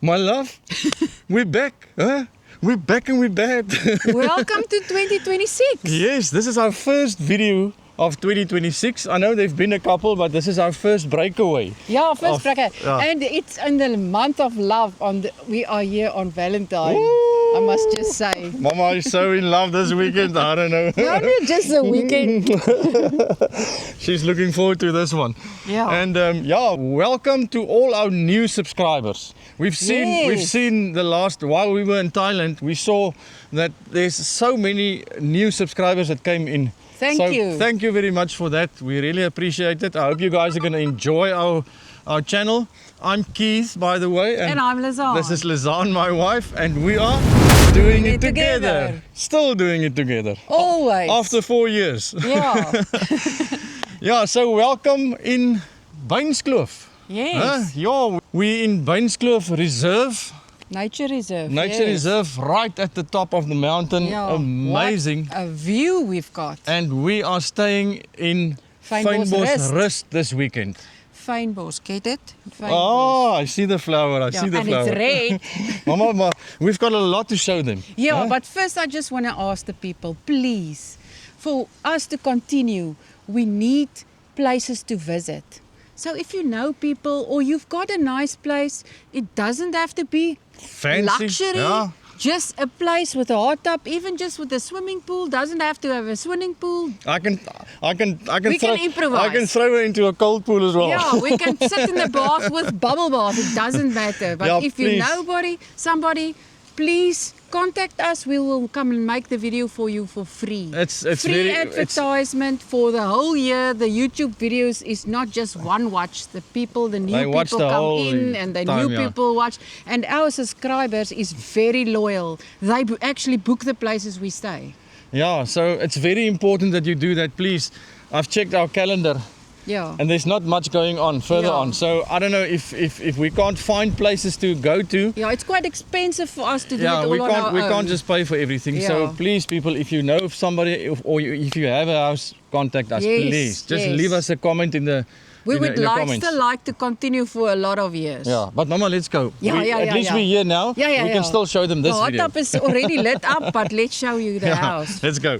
My love, we're back, huh? We're back and we're bad. Welcome to 2026. Yes, this is our first video of 2026. I know there've been a couple, but this is our first breakaway. Yeah, first Of- bracket. yeah. And it's in the month of love. We are here on Valentine. I must just say. Mama is so in love this weekend, I don't know. Not just a weekend. She's looking forward to this one. Yeah. And welcome to all our new subscribers. We've Yes. seen the last, while we were in Thailand, we saw that there's so many new subscribers that came in. Thank So you. thank you very much for that. We really appreciate it. I hope you guys are going to enjoy our channel. I'm Keith, by the way. And I'm Lizanne. This is Lizanne, my wife, and we are doing it together. Still doing it together. Always. After 4 years. Yeah. Yeah, so welcome in Beinskloof. Yes. Yeah, we in Beinskloof Reserve, Nature Reserve. Nature yes. Reserve, right at the top of the mountain. Yeah. Amazing. What a view we've got. And we are staying in Fynbos Rust this weekend. Fynbos, get it? Fynbos. Oh, I see the flower. I Yeah, see the and flower. it's red. Mama, we've got a lot to show them. Yeah, Huh? but first I just want to ask the people, please, for us to continue, we need places to visit. So if you know people or you've got a nice place, it doesn't have to be Fancy. luxury. Yeah. Just a place with a hot tub, even just with a swimming pool. Doesn't have to have a swimming pool. I can We throw, can improvise. I can throw her into a cold pool as well. Yeah, we can sit in the bath with bubble bath. It doesn't matter. But Yeah, if you please. know somebody, please contact us. We will come and make the video for you for free. It's free very advertisement for the whole year. The YouTube videos is not just one watch. The new They watch people the come whole in and the time, new yeah. people watch. And our subscribers is very loyal. They actually book the places we stay. Yeah, so it's very important that you do that, please. I've checked our calendar Yeah. and there's not much going on further Yeah. on. So I don't know if we can't find places to go to. Yeah, it's quite expensive for us to do it Yeah, all we on can't our we own. can't just pay for everything. So Yeah. please, people, if you know of somebody if you have a house, contact us, Yes, please. Just yes. leave us a comment in the We in would the like comments. still like to continue for a lot of years. Yeah, but Mama, let's go. Yeah, At least we're here now. Yeah, we can still show them this the hot video. tub is already lit up, but let's show you the house. Let's go.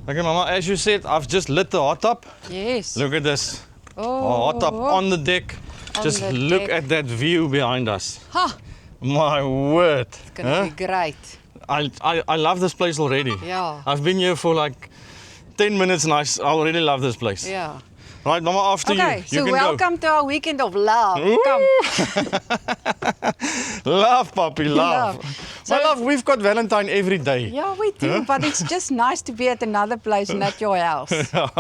Okay, Mama, as you said, I've just lit the hot tub. Yes. Look at this. Oh, Hot tub on the deck. On Just the look deck. at that view behind us. Ha, My word. it's gonna be great. I love this place already. Yeah. I've been here for like 10 minutes and I already love this place. Yeah. Right, Mama, after Okay, you. so You can welcome to our weekend of love. Come. go. Love, puppy, love. Love. My So- love, we've got Valentine every day. Yeah, we do, but it's just nice to be at another place, not your house.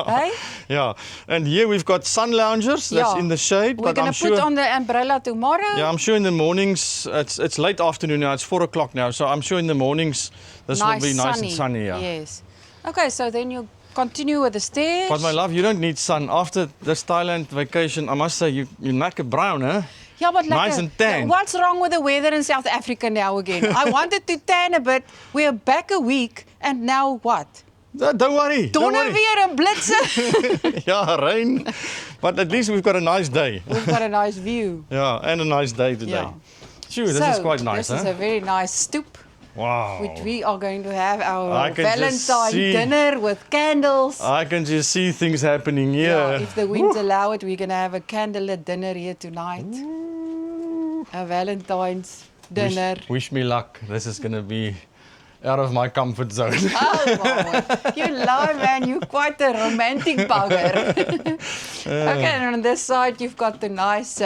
Hey? Yeah, and here we've got sun loungers that's Yeah. in the shade. We're but gonna I'm put sure, on the umbrella tomorrow. Yeah, I'm sure in the mornings, it's late afternoon now, it's 4 o'clock now, so I'm sure in the mornings this will be nice and sunny. Yeah. Yes. Okay, so then you continue with the stairs. But my love, you don't need sun. After this Thailand vacation, I must say, you knacker brown, huh? Yeah, but Nice and tan. What's wrong with the weather in South Africa now again? I wanted to tan a bit. We're back a week, and now what? Don't worry. Don't Donner worry. weer en blitse. Yeah, rain. But at least we've got a nice day. We've got a nice view. Yeah, and a nice day today. Yeah. Sure, this is quite nice, This huh? is a very nice stoop, Wow. which we are going to have our I can just Valentine see- dinner with candles. I can just see things happening here. Yeah, if the winds allow it, we're going to have a candlelit dinner here tonight. A Valentine's dinner. Wish me luck. This is going to be out of my comfort zone. Oh, my. You lie, man. You're quite a romantic bugger. Okay, and on this side, you've got the nice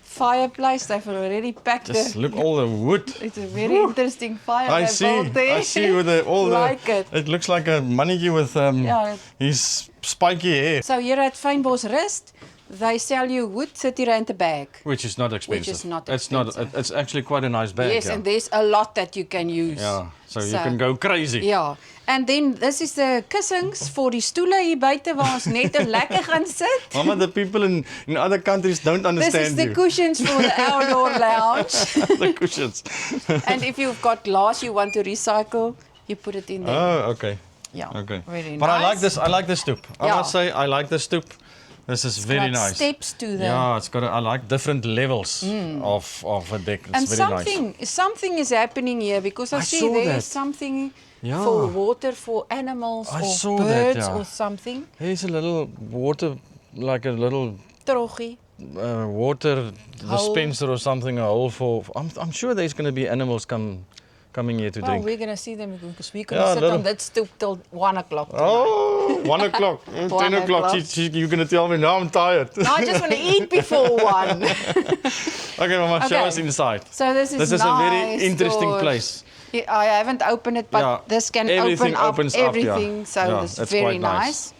fireplace. They've already packed Just the... look all the wood. It's a very interesting fire I they see. built there. I see with all Like the. it. Looks like a money with Yeah. his spiky hair, So here at Fynbos Rust, they sell you wood, R30 a bag. which is not expensive. is not It's not. expensive. It's actually quite a nice bag. Yes, yeah. and there's a lot that you can use. Yeah, so you can go crazy. Ja, en then this is the kussings vir die stoele hier buite waar ons net lekker gaan sit. Mama, the people in other countries don't This understand is the you. cushions for the outdoor lounge. The cushions. And if you've got glass you want to recycle, you put it in there. Oh, okay. Yeah, Okay. very But nice. I like this. I like the stoop. I Yeah. must say, I like the stoop. This is very like nice. steps to the. Yeah, it's got. I like different levels of a deck. It's And very nice. something is happening here because I I see saw there that. is something Yeah. for water for animals I or saw that, birds yeah. or something. There's a little water, like a little Troggie. water dispenser or something. A hole for. I'm sure there's going to be animals coming here to Well, drink. we're going to see them because we're going to Yeah, sit little- on that stoop till 1 o'clock tonight. Oh, 1 o'clock, 10 1 o'clock. o'clock. You're going to tell me now I'm tired. No, I just want to eat before 1. Okay, Mama, show Okay. us inside. So this This is nice a very interesting door. place. Yeah, I haven't opened it, but Yeah, this can everything open up opens up, yeah. everything. So Yeah, this is that's very quite nice. nice.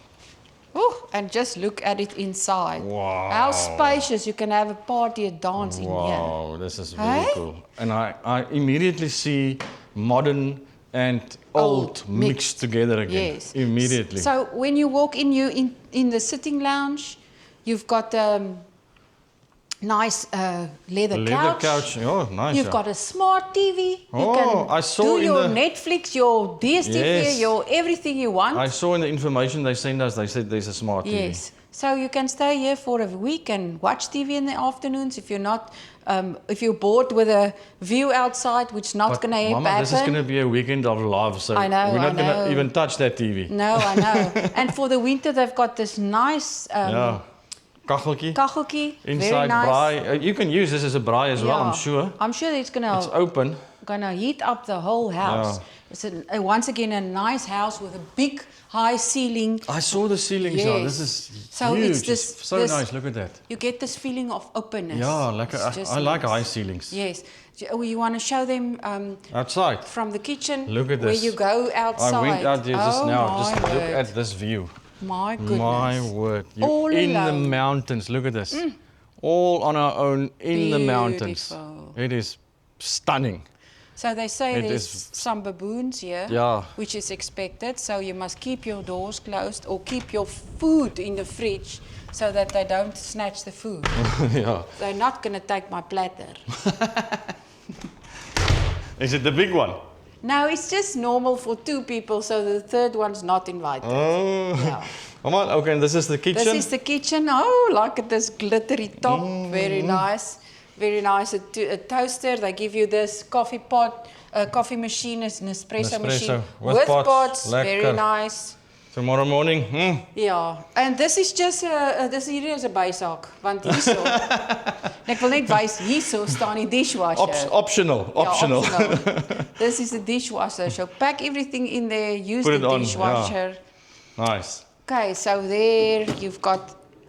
Ooh, and just look at it inside. Wow. How spacious. You can have a party, a dance in here. Wow, this is very Hey? cool. And I immediately see modern and old mixed together again. Yes. Immediately. So when you walk in, in the sitting lounge, you've got nice leather couch. Oh, nice. You've yeah. got a smart TV. You Oh, can I saw do in your the- Netflix, your DSTV, Yes. your everything you want. I saw in the information they sent us, they said there's a smart TV. Yes. So you can stay here for a week and watch TV in the afternoons if you're not, if you're bored with a view outside, which not But going to happen. Mama, this is going to be a weekend of love, so I know, we're not I going to know. even touch that TV. No, I know. And for the winter, they've got this nice Yeah. Kacheltjie. kacheltjie. Very Inside nice. braai. You can use this as a braai as well, I'm sure. I'm sure it's It's open. gonna heat up the whole house. Yeah. It's once again a nice house with a big high ceiling. I saw the ceilings now. Yes. This is So huge. it's this- so this- nice. Look at that. You get this feeling of openness. Yeah, like It's just I like nice. high ceilings. Yes. You want to show them Outside. from the kitchen Look at where this. you go outside. I went out there just Oh, now. Just my look word. at this view. My goodness. My word. You're All in the alone. mountains. Look at this. All on our own in the mountains. Beautiful. It is stunning. So they say It there's is- some baboons here, Yeah. which is expected. So you must keep your doors closed or keep your food in the fridge so that they don't snatch the food. Yeah. They're not going to take my platter. Is it the big one? No, it's just normal for 2 people, so the third one's not invited. Oh. Yeah. Come on. Okay, and this is the kitchen. This is the kitchen. Oh, look at this glittery top. Very nice. Very nice. A toaster. They give you this coffee pot, coffee machine, an espresso machine with pots. Very Lekker. nice. Tomorrow morning. Ja, en dis is just dis hierdie is 'n bysaak want hierso ek wil net wys hierso staan die dishwasher. Optional. Ja, Optional. This is the dishwasher. So pack everything in there, use Put the it on, dishwasher. Nice. Okay, so there you've got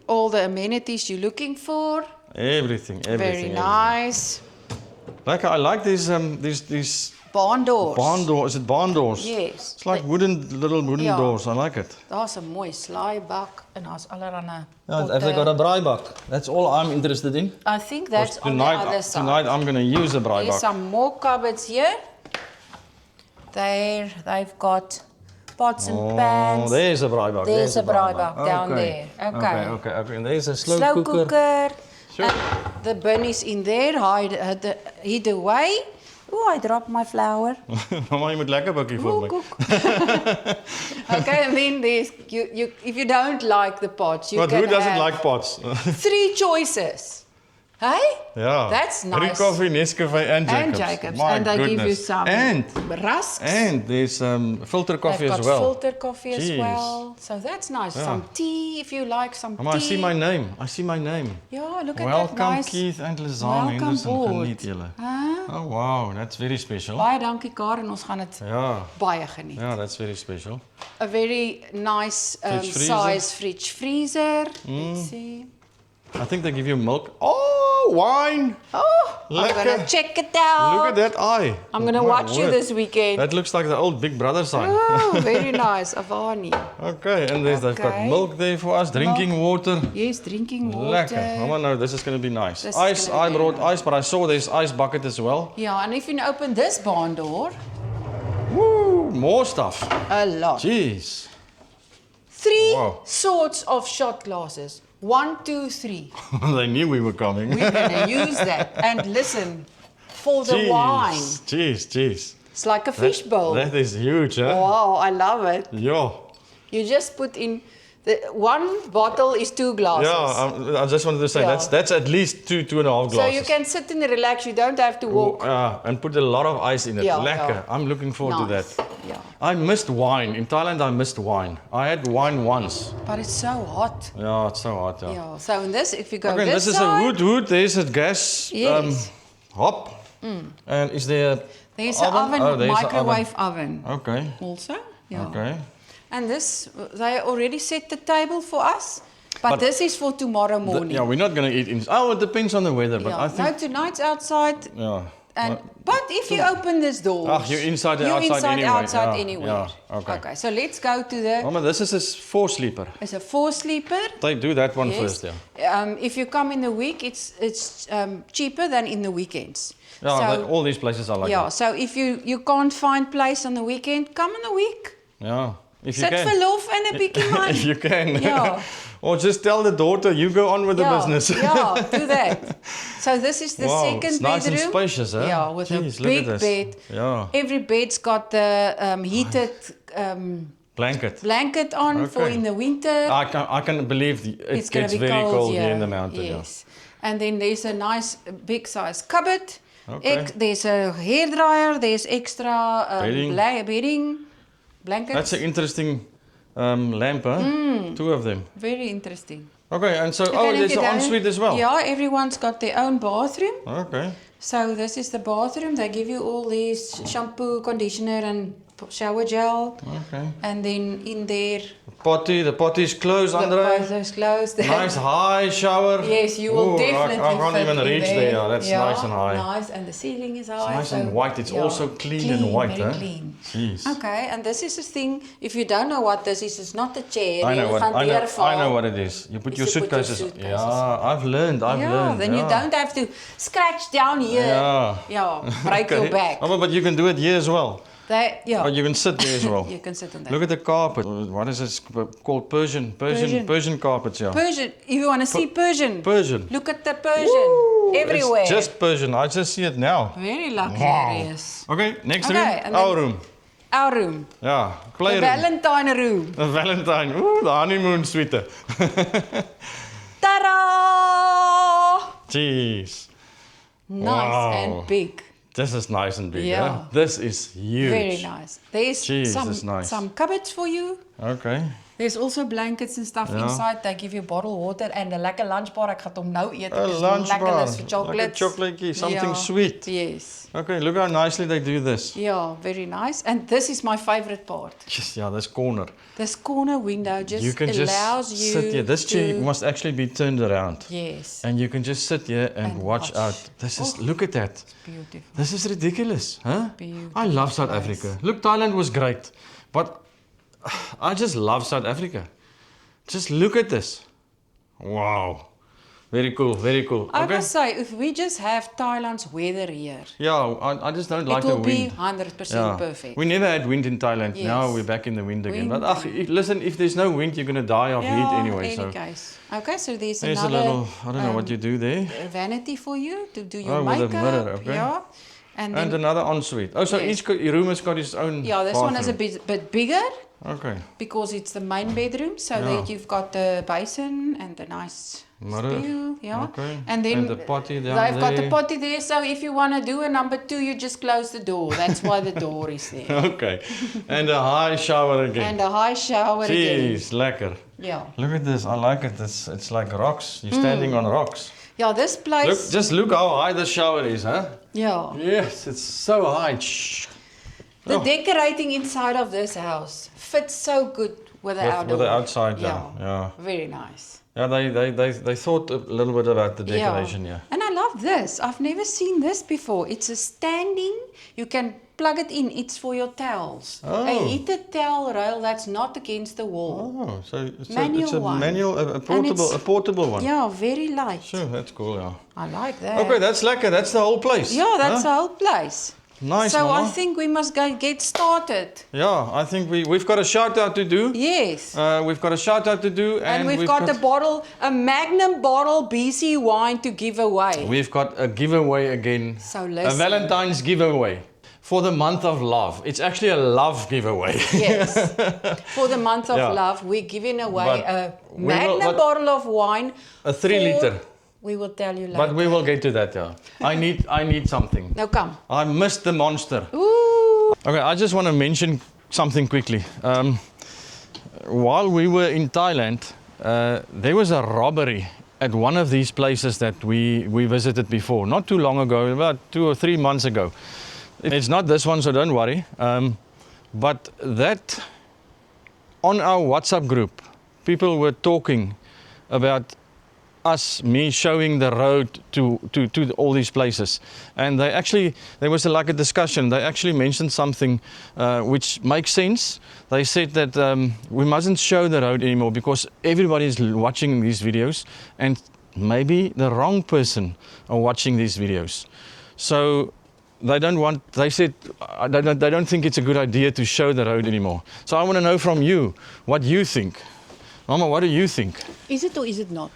all the amenities you're looking for. Everything. Very Everything. nice. Like I like these Barn doors. barn doors. Is it barn doors? Yes. It's like little wooden Ja. doors. I like it. Daar's 'n mooi slaaibak en daar's allerlei Have they got a braaibak? That's all I'm interested in. I think that's on the other side. Tonight I'm going to use a There's braaibak. some more cupboards here. There, they've got pots and pans. Oh, there's a braaibak. There's a braaibak down Okay. there. Okay. Okay. And there's a slow, Slow cooker. cooker. Sure. And the bin is in there, hid away. Oh, I dropped my flour. Mama, je moet lekker bakkie voor Ooh, me. cook. Okay, and then there's if you don't like the pots, you But can who doesn't have like pots? 3 choices. Hey? Yeah. That's nice. 3 coffee, Nescafe and Jacobs. And Jacobs. My and they give you goodness. some And rusks. there's filter coffee They've as got well. filter coffee as Jeez. well. So that's nice. Yeah. Some tea if you like some Mama, tea. I see my name. I see my name. Yeah, look at that Welcome nice. Keith and Lizanne Welcome Henderson. board. Geniet julle. Huh? Oh wow, that's very special. Baie dankie Karen, ons gaan dit Yeah. baie geniet. Yeah, that's very special. A very nice Fridge freezer. size fridge freezer. Let's see. I think they give you milk. Oh, wine. Oh, I'm Lekker. gonna check it out. Look at that eye. I'm gonna My watch you word. this weekend. That looks like the old Big Brother sign. Oh, very nice. Avani. Okay, and they've got Okay. milk there for us, drinking water. Yes, drinking water. Lekker. Mama, no, this is going to be nice. This is Ice, gonna I be brought nice. ice, but I saw there's ice bucket as well. Yeah, and if you open this barn door, Woo, more stuff. a lot. Jeez. 3 Wow. sorts of shot glasses. 1, 2, 3. They knew we were coming. We're gonna use that. And listen, for the wine, Jeez. it's like a fish bowl. That is huge, huh? Wow, I love it. Yeah. You just put in The one bottle is 2 glasses. Yeah, I just wanted to say Yeah. that's at least 2.5 so glasses. you can sit and relax. You don't have to walk. And put a lot of ice in it. Yeah, Lekker. yeah. I'm looking forward to Nice. that. Yeah. I missed wine. In Thailand, I missed wine. I had wine once. But it's so hot. Yeah, it's so hot. Yeah. Yeah. So in this, if you go Okay, this this is side, a wood. There's a gas Yes. hop. And is there there's an oven, Oh, there's a microwave oven. Okay. Also. Yeah. Okay. And this, they already set the table for us. But this is for tomorrow morning. Yeah, we're not going to eat in. Oh, it depends on the weather, but Yeah. I think. No, tonight's outside. Yeah. But if you open this door, You're inside and you're outside inside, anyway. outside Yeah, anywhere. yeah, okay. Okay. So let's go to the. Mama, this is a 4-sleeper. It's a 4-sleeper. They do that one Yes. first, yeah. If you come in the week, it's cheaper than in the weekends. Yeah, So, all these places are like yeah. that. So if you can't find place on the weekend, come in the week. Yeah. If you Sit can. verlof en 'n bietjie man. If you can. Yeah. Or just tell the daughter, you go on with the business. Yeah, do that. So this is the Wow, second it's bedroom. nice and spacious, huh? Yeah, with Jeez, a look at big this. bed. Yeah. Every bed's got the heated Blanket. blanket on for Okay. in the winter. I can believe it It's going gets to be very cold here yeah. in the mountain. Yes. And then there's a nice big size cupboard. Okay. There's a hairdryer. There's extra Bedding. bedding, blankets. That's an interesting lamp, huh? 2 of them. Very interesting. Okay, and so, Okay, there's look an at that. ensuite as well. Yeah, everyone's got their own bathroom. Okay. So this is the bathroom. They give you all these shampoo, conditioner, and shower gel. Okay. And then in there, The potty's closed, Andre. both those closed. Nice high shower. Yes, you will Ooh, definitely I can't fit even in reach there. Yeah, that's nice and high. Nice, and the ceiling is high. It's nice and so- white. It's also clean and white, very huh? clean. Jeez. Okay, and this is the thing. If you don't know what this is, it's not a chair. I know Jy what gaan deurval. I know what it is. You put Is your to put your suitcases. suitcases Yeah, I've learned. Yeah, then you don't have to scratch down here. Yeah. Yeah, break your back. Oh, but you can do it here as well. Yeah. Or you can sit there as well. You can sit on that. Look at the carpet. What is it called? Persian carpets, yeah. Persian. If you want to see Persian, Persian. look at the Persian everywhere. It's just Persian. I just see it now. Very luxurious. Okay, next Okay, room. and Our then- room. Our room, Yeah, the playroom. Valentine room. The Valentine. Ooh, the honeymoon suite. Ta-da! Jeez. Nice Wow. and big. This is nice and big, Yeah. yeah? This is huge. Very nice. There's Jeez, that's nice. some cupboards for you. Okay. There's also blankets and stuff Yeah. inside. They give you bottled water and a lekker lunch bar. Ek gaan hom nou eet. A Ek is lunch lekker bar. lus vir chocolates. Like a chocolatey, something Yeah. sweet. Yes. Okay, look how nicely they do this. Yeah, very nice. And this is my favorite part. Yes, yeah, this corner. This corner window just You can allows just you sit here. This chair to... must actually be turned around. Yes. And you can just sit here and And watch watch. out. This is, Oh. look at that. Beautiful. This is ridiculous, huh? Beautiful I love South place. Africa. Look, Thailand was great, but I just love South Africa. Just look at this. Wow. Very cool, very cool. I Okay. must say, if we just have Thailand's weather here, Yeah, I just don't like it the will be wind. 100% perfect. We never had wind in Thailand. Now Yes. we're back in the wind again. Wind. But listen, if there's no wind, you're going to die of heat anyway. in So any case. Okay, so there's there's a another little, I don't know what you do there. vanity for you to do your Oh, with a makeup. mirror, okay. Yeah. And then, And another ensuite. Oh, so Yes. each room has got its own yeah, this one is a bathroom. bit bigger Okay. because it's the main bedroom. So Yeah. that you've got the basin and the nice Mirror. spill. Yeah. Okay. And then And the potty down they've got the there. potty there. So if you want to do a number 2, you just close the door. That's why the door is there. Okay. And a high shower again. And a high shower again. Jeez, lekker. Yeah. Look at this. I like it. It's like rocks. You're standing on rocks. Yeah, this place. Look, just look how high the shower is, huh? Yeah. Yes, it's so high. Shh. The Oh. decorating inside of this house fits so good with the outdoor. With the outside, yeah. Yeah. Very nice. Yeah, they thought a little bit about the decoration, yeah. And I love this. I've never seen this before. It's a standing, you can plug it in. It's for your towels. Oh. A heated towel rail that's not against the wall. Oh, so it's Manual a one. manual, a And portable, it's- a portable one. Yeah, very light. Sure, that's cool, yeah. I like that. Okay, that's lekker. That's the whole place. Yeah, that's huh? the whole place. Nice, So Mama. I think we must go get started. Yeah, I think we've got a shout out to do. Yes. We've got a shout out to do, And we've got a bottle, a Magnum bottle BC wine to give away. We've got a giveaway again. So A listen. Valentine's giveaway for the month of love. It's actually a love giveaway. Yes. For the month of Yeah. love, we're giving away But a we will- Magna but- bottle of wine. A 3 liter. We will tell you later. But we will get to that, yeah. I need something. Now come. I missed the monster. Ooh. Okay, I just want to mention something quickly. While we were in Thailand, there was a robbery at one of these places that we visited before, not too long ago, about 2 or 3 months ago. It's not this one, so don't worry. But that, on our WhatsApp group, people were talking about me showing the road to all these places, and there was like a discussion. They actually mentioned something which makes sense. They said that we mustn't show the road anymore because everybody is watching these videos, and maybe the wrong person are watching these videos. So they said they don't think it's a good idea to show the road anymore. So I want to know from you what you think. Mama, what do you think? Is it or is it not?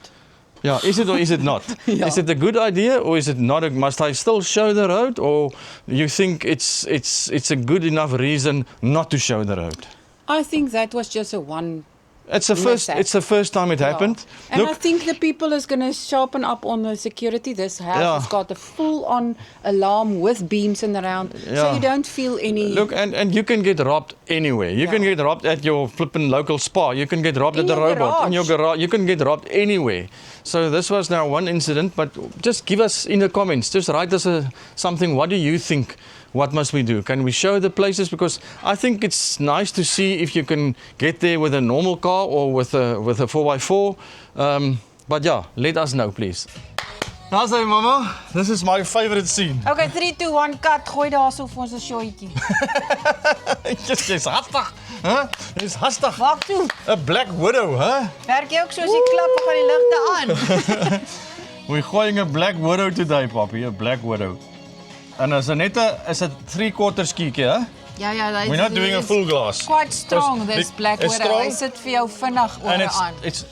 Yeah, is it or is it not? Yeah. Is it a good idea or is it not? Must I still show the road, or you think it's a good enough reason not to show the road? I think that was just a one. It's the first time it happened. And I Look, think the people is going to sharpen up on the security. This house Yeah. has got a full-on alarm with beams in around, so Yeah. you don't feel any. look, and you can get robbed anywhere. You can Yeah. get robbed at your flippin' local spa. You can get robbed In at the your robot. In garage. your garage. You can get robbed anywhere. So this was now one incident, but just give us in the comments. Just write us something. What do you think? What must we do? Can we show the places? Because I think it's nice to see if you can get there with a normal car or with a 4x4. But yeah, let us know, please. Now say, Mama, this is my favorite scene. Okay, 3, 2, 1, cut. Gooi daar so vir ons 'n shotjie. Jy's hastig, hè? Jy's hastig. Maak toe. A black widow, hè? Werk jy ook soos die klappe gaan die ligte aan? We're going a black widow today, Poppy. A black widow. And as a 3/4 skietjie, hè? Ja, We're not doing a full glass. Quite strong, this It's- black it's widow. strong. Hy sit vir jou vinnig And oor aan. it's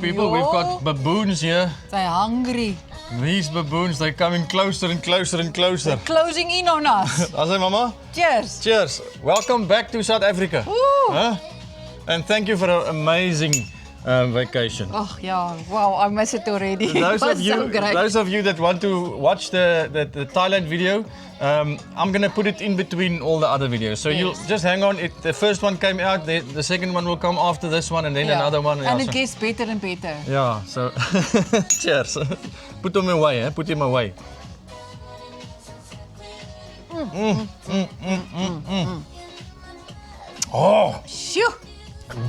people, we've Jo. got baboons here. Sy hungry. These baboons, they're coming closer and closer and closer. Closing in on us. As Mama, Cheers. cheers. Welcome back to South Africa. Ooh. Huh? And thank you for an amazing vacation. Oh yeah, wow, I miss it already. Those It of was you, so great. those of you that want to watch the Thailand video, I'm gonna put it in between all the other videos. So you'll just hang on. The first one came out. The second one will come after this one, and then Yeah. another one. And yeah, it gets better and better. yeah. So cheers. Put him away, eh? Put him away. Oh, Shoo!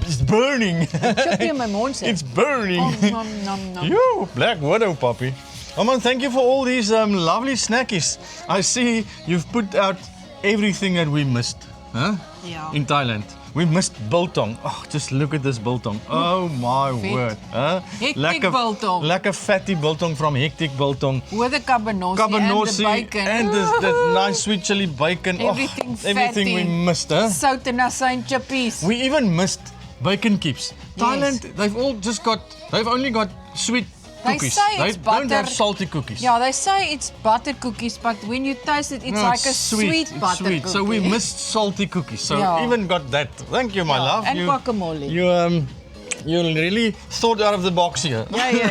it's burning. Choppie in my mond sit. It's burning. Nom, nom, nom. You, Black Widow, puppy. Aman, thank you for all these lovely snackies. I see you've put out everything that we missed, huh? Yeah. In Thailand. We missed biltong. Oh, just look at this biltong. Oh my Vet. word. Huh? Hectic biltong. Lekker fatty biltong from Hectic Biltong. With the cabanossi, Cabanossi and the bacon. and the nice sweet chili bacon. Everything everything fatty. we missed, huh? Sout and asyn chippies. We even missed bacon chips. Thailand, they've only got sweet They cookies. say They it's don't have butter. salty cookies. Yeah, they say it's butter cookies, but when you taste it, it's No, like a sweet it's butter sweet. cookie. So we missed salty cookies. So Yeah. even got that. Thank you, my Yeah, love. and guacamole. You really thought out of the box here. Ja. Ek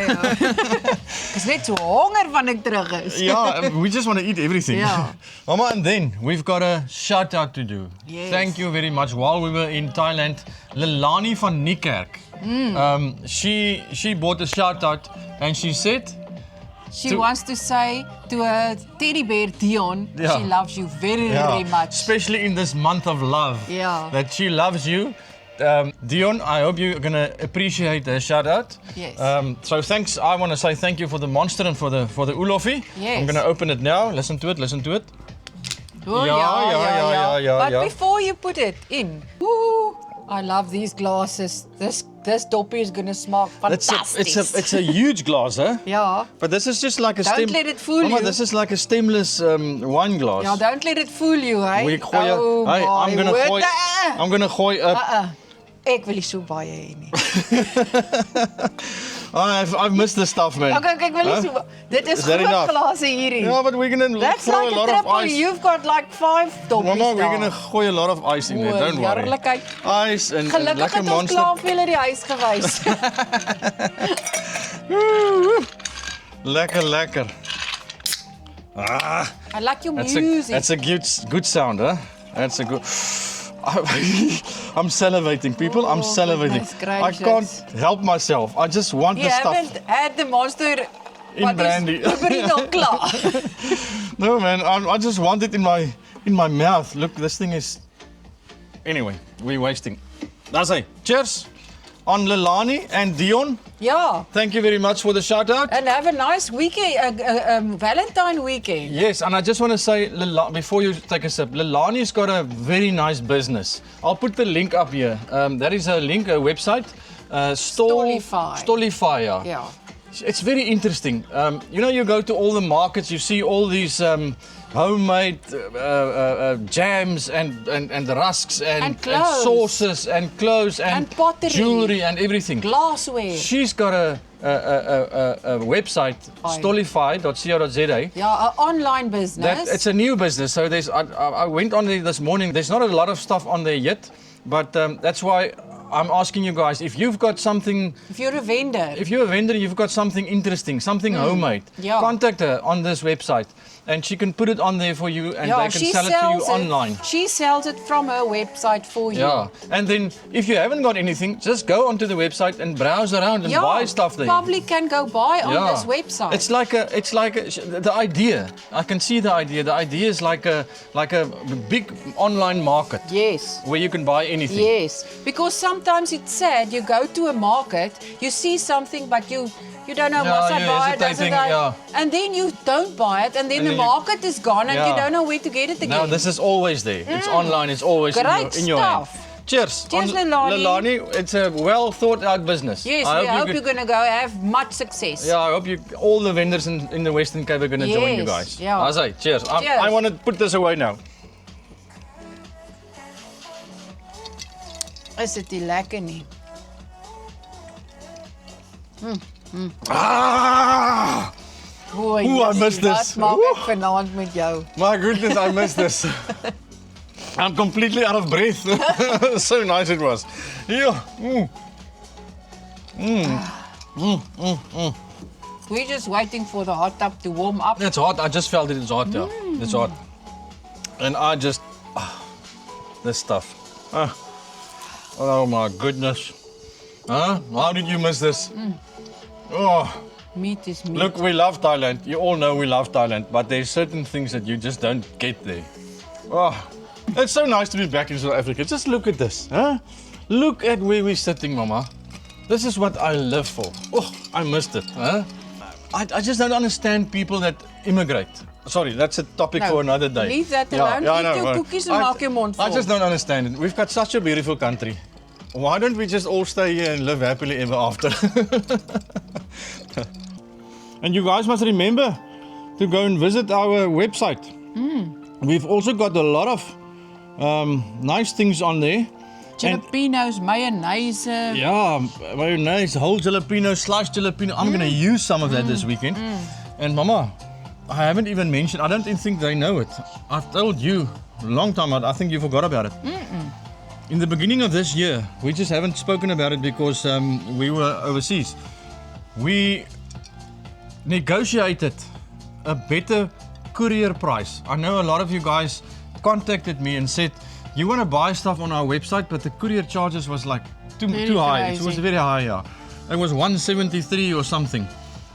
is net so honger wanneer ek terug is. Yeah, we just want to eat everything. Yeah. Mama, and then we've got a shout out to do. Yes. Thank you very much. While we were in Thailand, Lelani van Niekerk, she bought a shout out and she said, She wants to say to a teddy bear Dion, Yeah. she loves you very much. especially in this month of love, Yeah. that she loves you. Dion, I hope you're going to appreciate the shout out. Yes. So thanks. I want to say thank you for the monster and for the Ulofi. Yes. I'm going to open it now. Listen to it. Oh, yeah. But before you put it in, woo, I love these glasses. This doppie is gonna smell fantastic. It's a huge glass, huh? Yeah. But this is just like a Don't let it fool Mama, you. this is like a stemless wine glass. Ja, don't let it fool you, hey. We gooi, Oh hey, my word. I'm gonna gooi up. Ek wil nie so baie hê nie. I've missed the stuff, man. Okay, kyk, wil jy so. Dit is that groot enough? glase hierdie. Yeah, but we're gonna That's throw like a lot a of triple. ice. You've got like 5 doppies Mama, we're daar. gonna gooi a lot of ice in there, don't worry. Heerlikheid. Ice and Gelukkig lekker het ons monster. klaar vir julle die huis gewys. Lekker. Ah, I like your that's music. a good sound, huh? That's a good. I'm salivating, people. I'm salivating. goodness I gracious. can't help myself. I just want You the stuff. haven't had the monster In brandy. al klaar. No, man. I just want it in my mouth. Look, this thing is. Anyway, we're wasting. That's it. Cheers on Lelani and Dion. Ja, Thank you very much for the shout out. and have a nice weekend, Valentine weekend. Yes, and I just want to say, before you take a sip, Lelani's got a very nice business. I'll put the link up here. That is a link, a website. Stolify. Stolify, yeah. Ja. It's very interesting. You know, you go to all the markets, you see all these homemade jams and rusks and clothes. sauces and clothes And pottery. jewelry and everything. Glassware. She's got a website, stolify.co.za. Ja, 'n online business. It's a new business. So I went on there this morning. There's not a lot of stuff on there yet, but that's why I'm asking you guys, if you've got something, If you're a vendor. if you're a vendor, you've got something interesting, something homemade, Yeah. contact her on this website and she can put it on there for you and they can sell it to you online. She sells it from her website for you. Yeah, and then if you haven't got anything, just go onto the website and browse around and buy stuff there. Public can go buy on this website. It's like the idea. I can see the idea. The idea is like a big online market Yes. where you can buy anything. Yes, because sometimes it's sad. You go to a market, you see something, but you don't know Yeah, must I you're buy it, doesn't hesitating, I? yeah. And then you don't buy it, and then And the then you- market is gone, and you Yeah. don't know where to get it again. No, this is always there. It's online. It's always Great in your hand. stuff. Cheers. Cheers, on Lelani. Lelani, it's a well thought out business. Yes, I we hope you you're going to go have much success. Yeah, I hope all the vendors in the Western Cape are going to join you Yes, guys. yeah. I say, cheers. Cheers. I want to put this away now. Is dit nie lekker nie? Ah! Oei, Ooh, I Jessie, missed this. Wat maak ek vanaand met jou? My goodness, I missed this. I'm completely out of breath. So nice it was. Yeah. We're just waiting for the hot tub to warm up. It's hot. I just felt it's hot. Yeah. It's hot. And I just this stuff. Oh my goodness. Huh? How did you miss this? Oh, Meat is meat. look, we love Thailand. You all know we love Thailand, but there's certain things that you just don't get there. Oh, it's so nice to be back in South Africa. Just look at this, huh? Look at where we're sitting, Mama. This is what I live for. Oh, I missed it, huh? I just don't understand people that immigrate. Sorry, that's a topic No, for another day. leave that alone. I Eat know, your but cookies and maak jou mond I vol. just don't understand it. We've got such a beautiful country. Why don't we just all stay here and live happily ever after? And you guys must remember to go and visit our website. We've also got a lot of nice things on there. And Jalapenos, mayonnaise. yeah, very nice. Whole jalapeno, sliced jalapeno. I'm going to use some of that this weekend. And Mama, I haven't even mentioned, I don't even think they know it. I've told you a long time ago, I think you forgot about it. In the beginning of this year, we just haven't spoken about it because we were overseas. We negotiated a better courier price. I know a lot of you guys contacted me and said, you want to buy stuff on our website, but the courier charges was like too high. It was crazy. very high, yeah. It was 173 or something.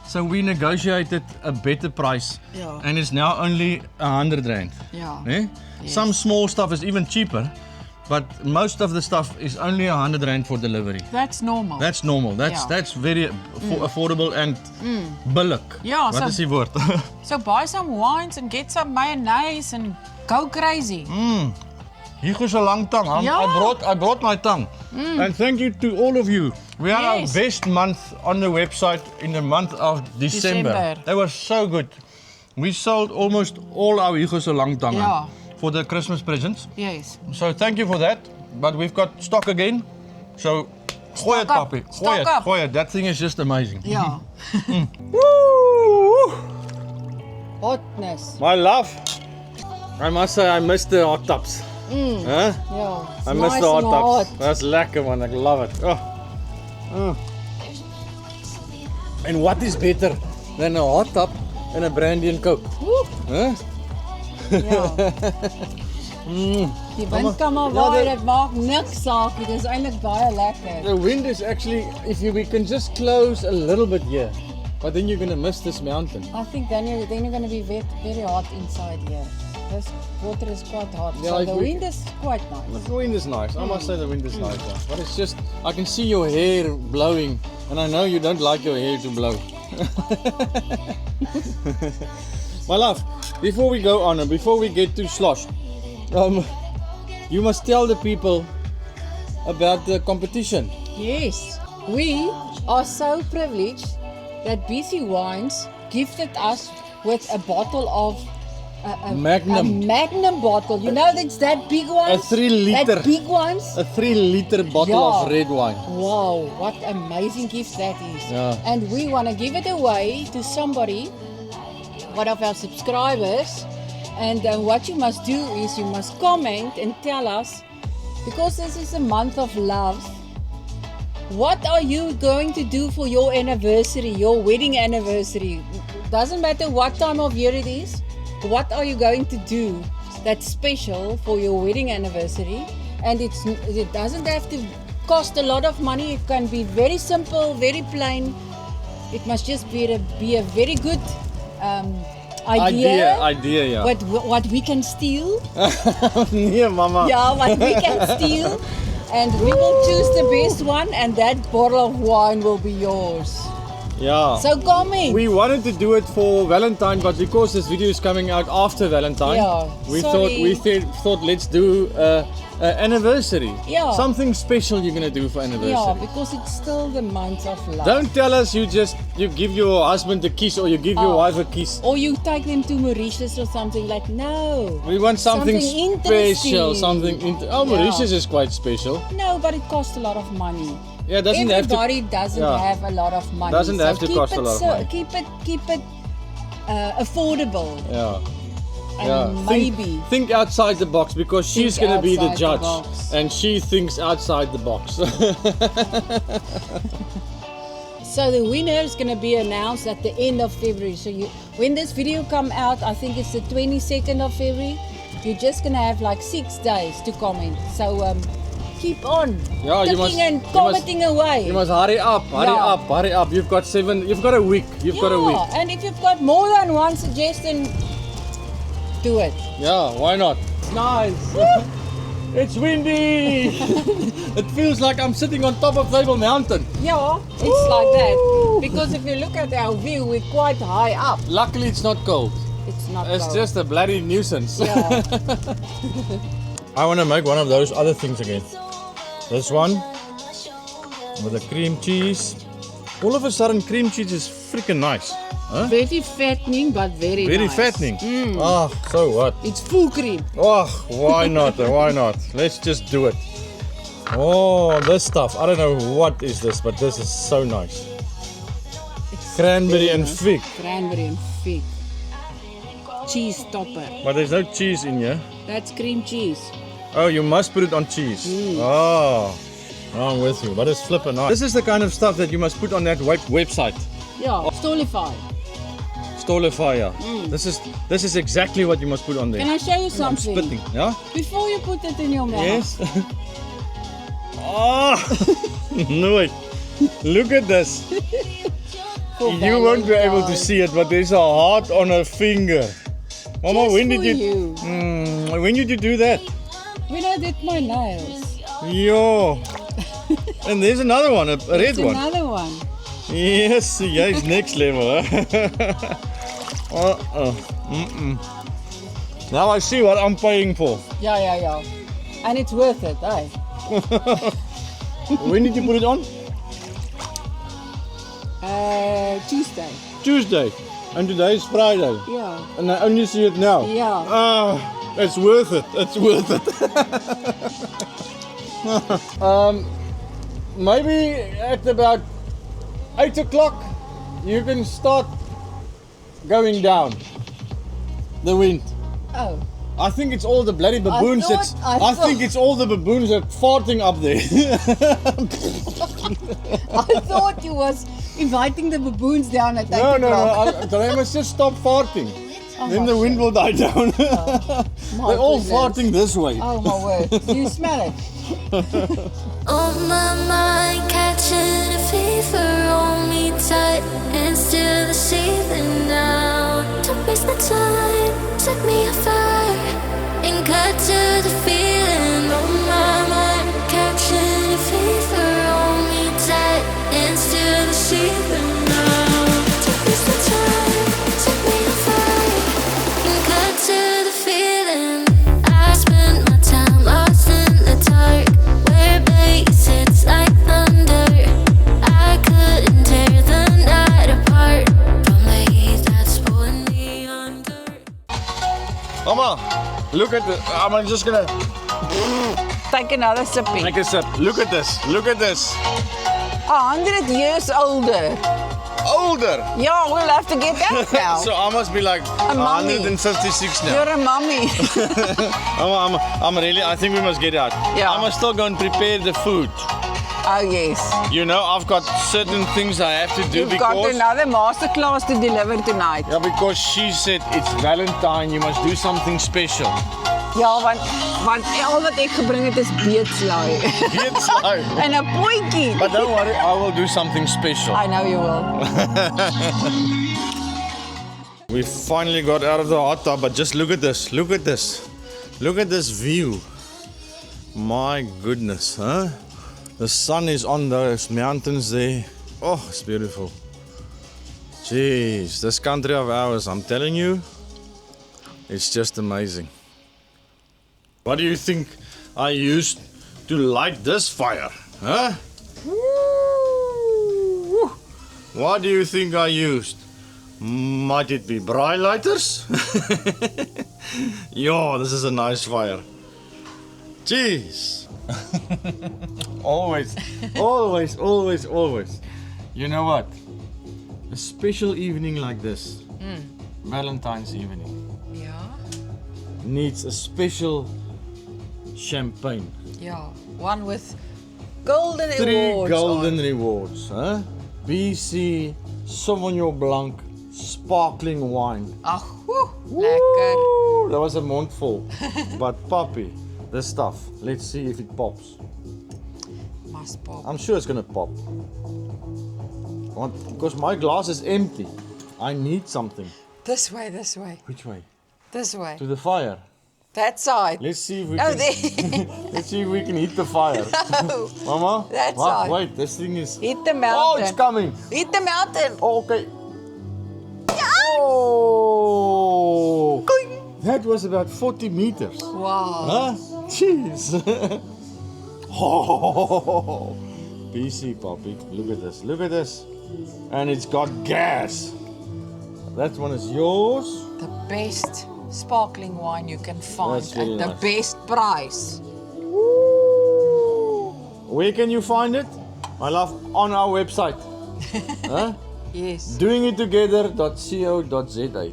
So we negotiated a better price, Yeah. and it's now only 100 rand. Yeah. Eh? Yes. Some small stuff is even cheaper, but most of the stuff is only 100 rand for delivery. That's normal. That's normal. That's Yeah. that's very affordable and billig. Ja, Wat so- is die woord? So buy some wines and get some mayonnaise and go crazy. Hugo's a lang tang. Ja. I brought my tongue. And thank you to all of you. We had our Yes. best month on the website in the month of December. December. That was so good. We sold almost all our Hugo's a lang tang Ja. for the Christmas presents. Yes. So thank you for that. But we've got stock again. So Gooi het, Stock up, papi. stock Gooi het, up. gooi het. That thing is just amazing. Ja. Woo! Hotness. My love. I must say I miss the hot tubs. Huh? Ja. I miss nice the hot and tubs. hot. That's lekker man, I love it. Oh. And what is better than a hot tub and a brandy and coke? Woe. Huh? Ja. Die wind kan maar Ja, waai, dit- dit maak niks saak nie. Dit is eintlik baie lekker. The wind is actually, if we can just close a little bit here, but then you're gonna miss this mountain. I think then you're going to be very hot inside here. This water is quite hot. Yeah, So if the we- wind is quite nice. The wind is nice. I must say the wind is nice. Yeah. But it's just, I can see your hair blowing, and I know you don't like your hair to blow. My love, before we go on and before we get too sloshed, you must tell the people about the competition. Yes, we are so privileged that BC Wines gifted us with a bottle of a Magnum. Magnum bottle. You know that's that big one. A 3 liter. That big ones. A 3-liter bottle Yeah. of red wine. Wow, what amazing gift that is. Yeah. And we want to give it away to somebody, one of our subscribers. And what you must do is you must comment and tell us, because this is a month of love, what are you going to do for your anniversary, your wedding anniversary? Doesn't matter what time of year it is. What are you going to do that's special for your wedding anniversary? And it doesn't have to cost a lot of money. It can be very simple, very plain. It must just be a very good idea. Idea, yeah. What we can steal. Yeah, mama. Yeah, what we can steal. And we will choose the best one, and that bottle of wine will be yours. Yeah. So comment. We wanted to do it for Valentine, but because this video is coming out after Valentine, Yeah, we sorry. thought let's do anniversary. Yeah. Something special you're gonna do for anniversary. Yeah, because it's still the month of love. Don't tell us you give your husband a kiss or you give your Oh. wife a kiss. Or you take them to Mauritius or something like, no. We want something, Something special, interesting. Oh, Yeah. Mauritius is quite special. No, but it costs a lot of money. Yeah, it doesn't have to. Everybody doesn't Yeah. have a lot of money. Doesn't have to keep cost a it lot of money. Keep it affordable. Yeah. And maybe. Think outside the box because she's gonna be the outside the judge, box. and she thinks outside the box. So the winner is going to be announced at the end of February. So when this video come out, I think it's the 22nd of February. You're just going to have like 6 days to comment. So keep on Yeah, you clicking must- and you must- commenting away. You must hurry up, hurry Yeah. up, hurry up. You've got a week. You've got a week. And if you've got more than one suggestion, do it. Yeah, why not? It's nice. It's windy. It feels like I'm sitting on top of Table Mountain. Yeah, it's like that. Because if you look at our view, we're quite high up. Luckily, it's not cold. It's not It's cold. just a bloody nuisance. Yeah. I want to make one of those other things again. This one with the cream cheese. All of a sudden, cream cheese is freaking nice. Huh? Very fattening, but very Very nice. fattening. Ah, so what? It's full cream. Oh, why not? Why not? Let's just do it. Oh, this stuff. I don't know what is this, but this is so nice. It's Cranberry very and nice. fig. Cranberry and fig. Cheese topper. But there's no cheese in here. That's cream cheese. Oh, you must put it on cheese. Oh, I'm with you. But it's flipping nice. This is the kind of stuff that you must put on that website. Yeah, Stolify. Stolify. This is exactly what you must put on there. Can I show you I'm something? spitting. Yeah? Before you put it in your mouth. Yes. Oh, no wait. Look at this. for You won't be able to Valentine's. see it, but there's a heart on her finger. Mama, Just when did for you? you. When did you do that? When I did my nails. Yo. And there's another one, a red It's one. another one. Yes, it's next level. Now I see what I'm paying for. Yeah. And it's worth it, eh? When did you put it on? Tuesday. Tuesday. And today is Friday. Yeah. And I only see it now. Yeah. Ah, it's worth it. It's worth it. maybe at about 8 o'clock, you can start going down the wind. Oh, I think it's all the bloody baboons. I think it's all the baboons that farting up there. I thought you was inviting the baboons down at 8 No, o'clock. they must just stop farting. Oh, Then my the wind shit. will die down. My They're all goodness. farting this way. Oh my word. Do you smell it? On my mind, catching a fever, hold me tight and still the ceiling now. Don't waste my time, set me afire and cut to the feeling. On my mind, catching a fever, hold me tight and still the ceiling now. Don't waste my time, set me afire and cut to the feeling. I spent my time lost in the dark, where bass hits like thunder. I couldn't tear the night apart from the heat that's pulling me under. Mama, look at this. I'm just gonna Take another sipping. make a sip. Look at this. Look at this. 100 years older. Older. Yeah, we'll have to get that now. So I must be like mommy. 156 now. You're a mummy. I'm really. I think we must get out. Yeah. I must still go and prepare the food. Oh yes. You know, I've got certain things I have to do You've got because. another masterclass to deliver tonight. Yeah, because she said it's Valentine. You must do something special. Ja, want al wat ek gebring het is beetslaai. It's like, En 'n potjie. but don't worry, I will do something special. I know you will. We finally got out of the hot tub, but just look at this. Look at this. Look at this view. My goodness, huh? The sun is on those mountains there. Oh, it's beautiful. Jeez, this country of ours, I'm telling you, it's just amazing. What do you think I used to light this fire? Huh? Woo! What do you think I used? Might it be braai lighters? Yo, this is a nice fire. Jeez. Always. You know what? A special evening like this, Valentine's evening, Ja. needs a special champagne. Ja, one with golden 3 awards. golden on. rewards, huh? BC Sauvignon Blanc sparkling wine. Ag, woe, lekker. Woo, that was a mouthful. But Poppy, this stuff, let's see if it pops. Must pop. I'm sure it's gonna pop. Because my glass is empty. I need something. This way, this way, Which way? this way. To the fire. That side. Let's see if we No, can. there. Let's see if we can hit the fire. No. Mama? That What? side. Wait, this thing is. Hit the Oh, mountain. it's coming. Hit the mountain. Oh, okay. Oh! That was about 40 meters. Wow. Huh? Jeez. Oh, BC Poppy. Look at this. Look at this. And it's got gas. That one is yours. The best sparkling wine you can find That's at very the nice. best price. Where can you find it? My love, on our website. Huh? Yes. Doingittogether.co.za.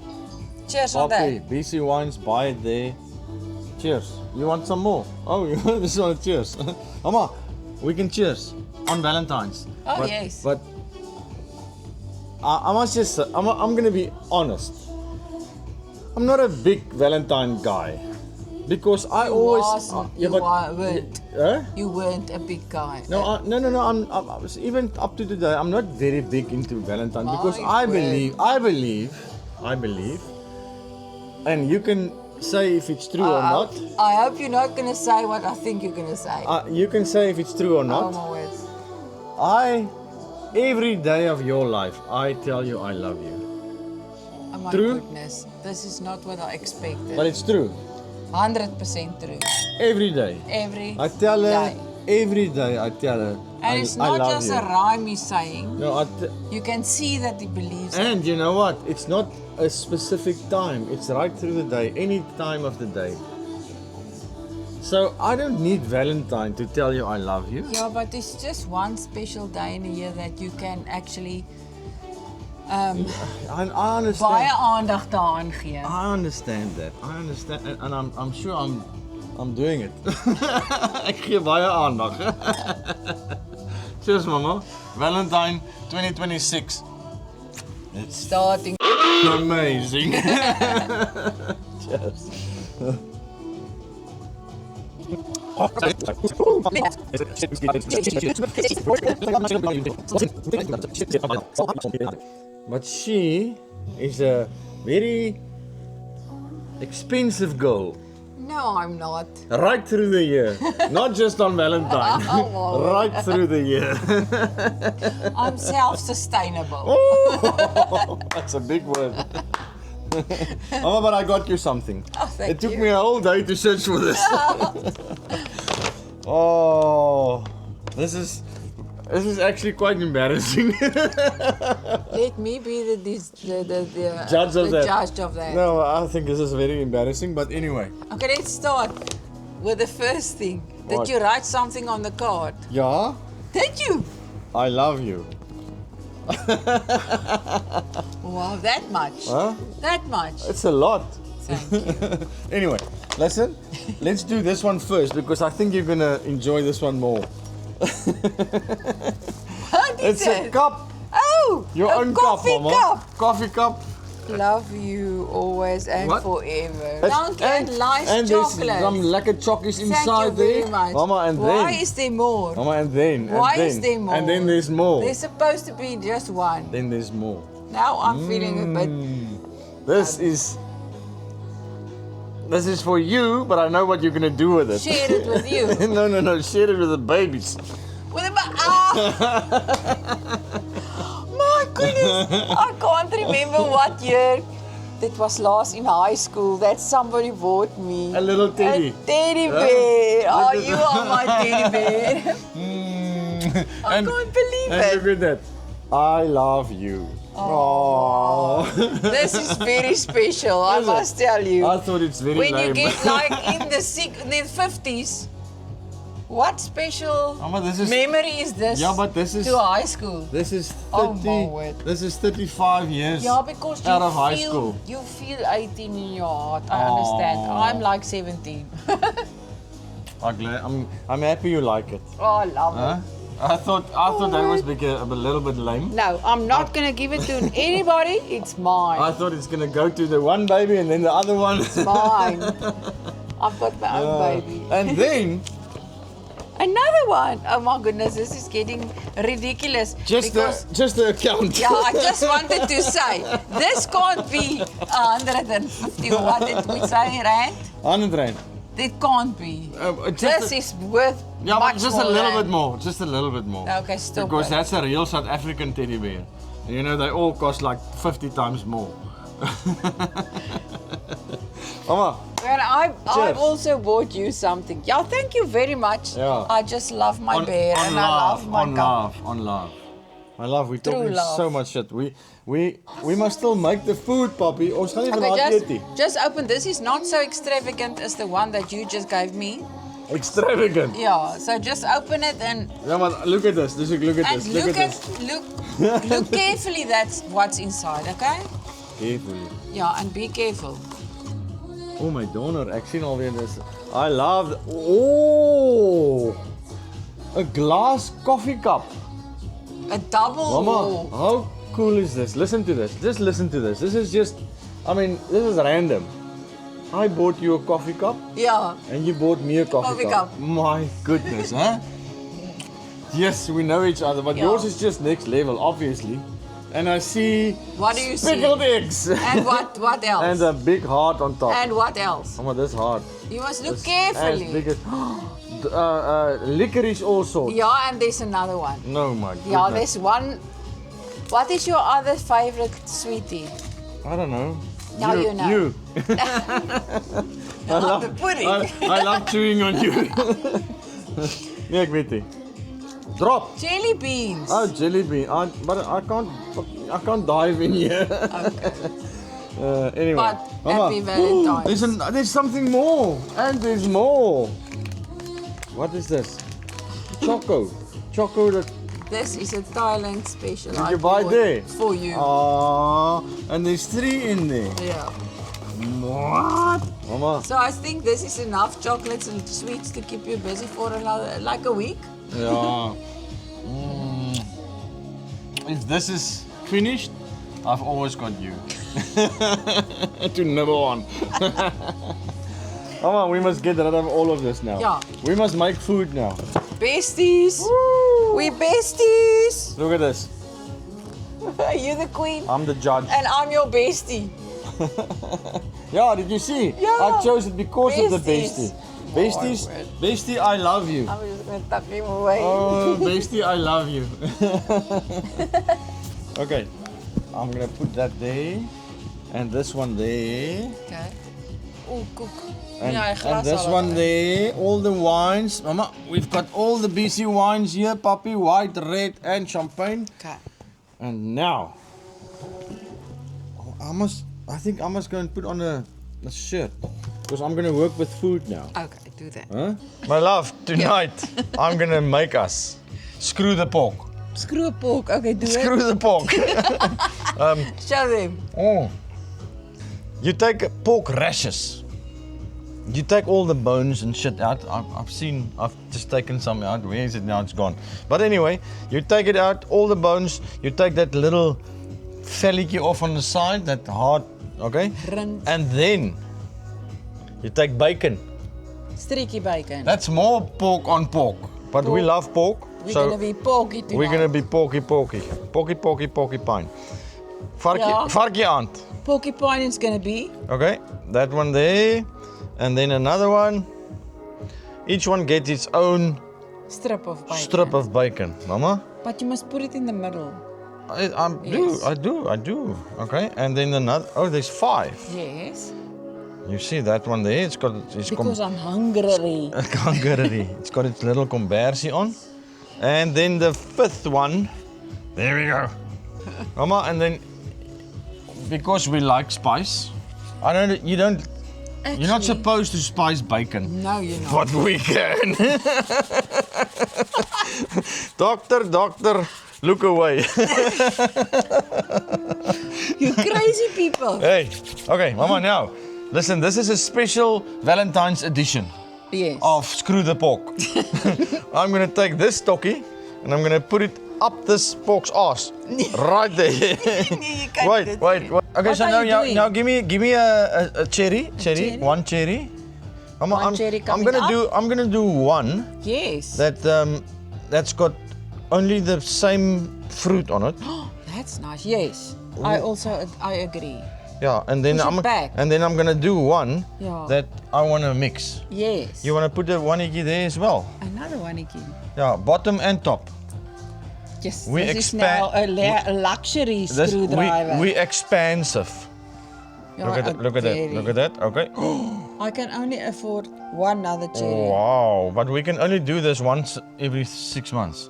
Cheers on Poppy, that. BC Wines, buy it there. Cheers. You want some more? Oh, you want this one? Cheers. Mama, we can cheers on Valentine's. Oh, yes. But I must just say, I'm going to be honest. I'm not a big Valentine guy. Because I always... weren't. Huh? You weren't a big guy. No, no. I was even up to today. I'm not very big into Valentine because My I word. believe, and you can say if it's true or not. I hope you're not going to say what I think you're going to say. You can say if it's true or Oh not. my word. Every day of your life, I tell you I love you. Oh my True? goodness. This is not what I expected. But it's true. 100% true. Every day. Every I tell her day. every day. I tell her. And it's I not love just you. a rhyme he's saying. No, You can see that he believes it. and you know what? It's not a specific time. It's right through the day, any time of the day. So I don't need Valentine to tell you I love you. Yeah, but it's just one special day in a year that you can actually I baie understand. aandag daaraan gee. I understand that. I understand, and I'm sure I'm doing it. Ek gee baie aandag. Cheers, mama. Valentine 2026. It's Starting. amazing. Cheers. But she is a very expensive girl. No, I'm not. Right through the year. Not just on Valentine. Oh. Right through the year. I'm self-sustainable. Oh, that's a big word. Mama, but I got you something. Oh, thank It took you. me a whole day to search for this. Oh, this is actually quite embarrassing. Let me be the Judge of that. judge of that. No, I think this is very embarrassing, but anyway. Okay, let's start with the first thing. Did What? you write something on the card? Yeah, Did you? I love you. Wow, that much. Huh? That much. It's a lot. Thank you. Anyway, listen, let's do this one first because I think you're gonna enjoy this one more. What is It's a it? cup. Oh, Your a own coffee cup, Mama. cup. Coffee cup. Love you always and What? forever. It's- Dank you, and nice and there's chocolate. some lekker chockies Thank inside you very there. much. Mama, and Why then. is there more? Mama, and then. Why and then, is there more? And then there's more. There's supposed to be just one. Then there's more. Now I'm feeling a bit. This is for you, but I know what you're gonna do with it. Share it with you. No. Share it with the babies. With a My goodness, I can't remember what year. That was last in high school that somebody bought me. A little teddy. A teddy bear. Oh, you are my teddy bear. I can't believe And it. look at that. I love you. Oh. This is very special, I Is it? must tell you. I thought it's very When lame. you get like in the 50s, what special Mama, this is- memory is this? Yeah, but this is- to high school. This is 30. Oh, my word. This is 35 years. Yeah, because you out of high feel, school. you feel 18 in your heart. I understand. Aw. I'm like 17. I'm happy you like it. Oh, I love Huh? it. I thought that was a little bit lame. No, I'm not gonna give it to anybody. It's mine. I thought it's gonna go to the one baby and then the other one. Mine. I've got my own baby. And then Another one. Oh my goodness, this is getting ridiculous. just the account. Yeah, I just wanted to say, this can't be 150, what did we say, rand? 100 rand. It can't be. This is worth Yeah, much but just more a little than- bit more. Just a little bit more. Okay, stop Because it. that's a real South African teddy bear. And you know, they all cost like 50 times more. Mama, Well, I Cheers. also bought you something. Yeah, thank you very much. Yeah. I just love my bear and I love my cup. on love. My love, we're True talking love. so much shit. We must still make the food, Poppy. Ons gaan nie Okay, vanaand eet just, nie. just open. This is not so extravagant as the one that you just gave me. Extravagant. Yeah, so just open it and Yeah, but look at this. Look at and this. Look at this. look carefully. That's what's inside. Okay? Carefully. Yeah, and be careful. Oh my donor, ek sien alweer dis. I love. Oh! A glass coffee cup. A double. Mama, wall. how cool is this? Listen to this. Just listen to this. This is just, I mean, this is random. I bought you a coffee cup Yeah. and you bought me a coffee Coffee cup. cup. My goodness, huh? Yes, we know each other, but Yeah. yours is just next level, obviously. And I see What do you see? speckled eggs And what else? and a big heart on top. And what else? Mama, this heart. You must look As carefully. big as licorice also. Yeah, and there's another one. No, my goodness. Yeah, there's one. What is your other favorite sweetie? I don't know. Now you know. You. The pudding. I love chewing on you. Nee, ek weet nie. Drop. Jelly beans. Oh, jelly bean. But I can't dive in here. Okay. Anyway. But happy Valentine's. There's something more. And there's more. What is this? Choco. Choco that This is a Thailand special. did I you buy bought there? for you. And there's 3 in there. Yeah. What? Mama. So I think this is enough chocolates and sweets to keep you busy for another, like a week. Yeah. If this is finished, I've always got you. To number 1. Mama, we must get rid of all of this now. Yeah. We must make food now. Besties. We besties. Look at this. You're the queen I'm the judge. and I'm your bestie. Yeah, did you see? Yeah. I chose it because of the Besties. bestie. Besties, bestie, I love you. I'm just gonna tuck him away. Oh, bestie, I love you. Okay, I'm gonna put that there, and this one there, Okay. Oh, cook. and, Ja, hy glas and this al one af. there. All the wines, Mama. We've got all the BC wines here, puppy, white, red, and champagne. Okay. And now, I think I must go and put on a shirt because I'm gonna work with food now. Okay, do that. Huh? My love, tonight I'm gonna make us screw the pork. Screw pork. Okay, do Screw the pork. it. Show them. Oh. You take pork rashes. You take all the bones and shit out. I've just taken some out. Where is it now? It's gone. But anyway, you take it out, all the bones. You take that little fellikie off on the side, that hard, okay? Rund. And then you take bacon. Streaky bacon. That's more pork on pork. But we love pork. We're so gonna be porky tonight. we're gonna be porky. Porky pine. Ja. Varkie aand. Porcupine is gonna be. Okay, that one there. And then another one. Each one gets its own Strip of bacon. strip of bacon. Mama? But you must put it in the middle. I do. Okay, and then another. Oh, there's 5. Yes. You see that one there? It's Because I'm hungry. hungry. It's got its little conversie on. And then the 5th one. There we go. Mama, and then because we like spice, you're not supposed to spice bacon. No, you're not. But we can. Doctor, look away. You crazy people. Hey, okay, Mama, now, listen, this is a special Valentine's edition Yes. of Screw the Pork. I'm gonna take this stockie and I'm gonna put it up this pork's ass. Right there. You can't do Wait. Okay, What so are you doing? now give me a cherry. cherry? One cherry. Mama, One cherry I'm coming gonna do one Yes. that's got only the same fruit on it. That's nice. Yes. I agree. Yeah, and then Push it back. I'm gonna do one Yeah. that I wanna mix. Yes. You wanna put the one there as well? Another one again. Yeah, bottom and top. Yes. We this expand- is now a luxury screwdriver. we expansive. Yeah, Look at that. Okay. I can only afford one other cherry. Wow, but we can only do this once every 6 months.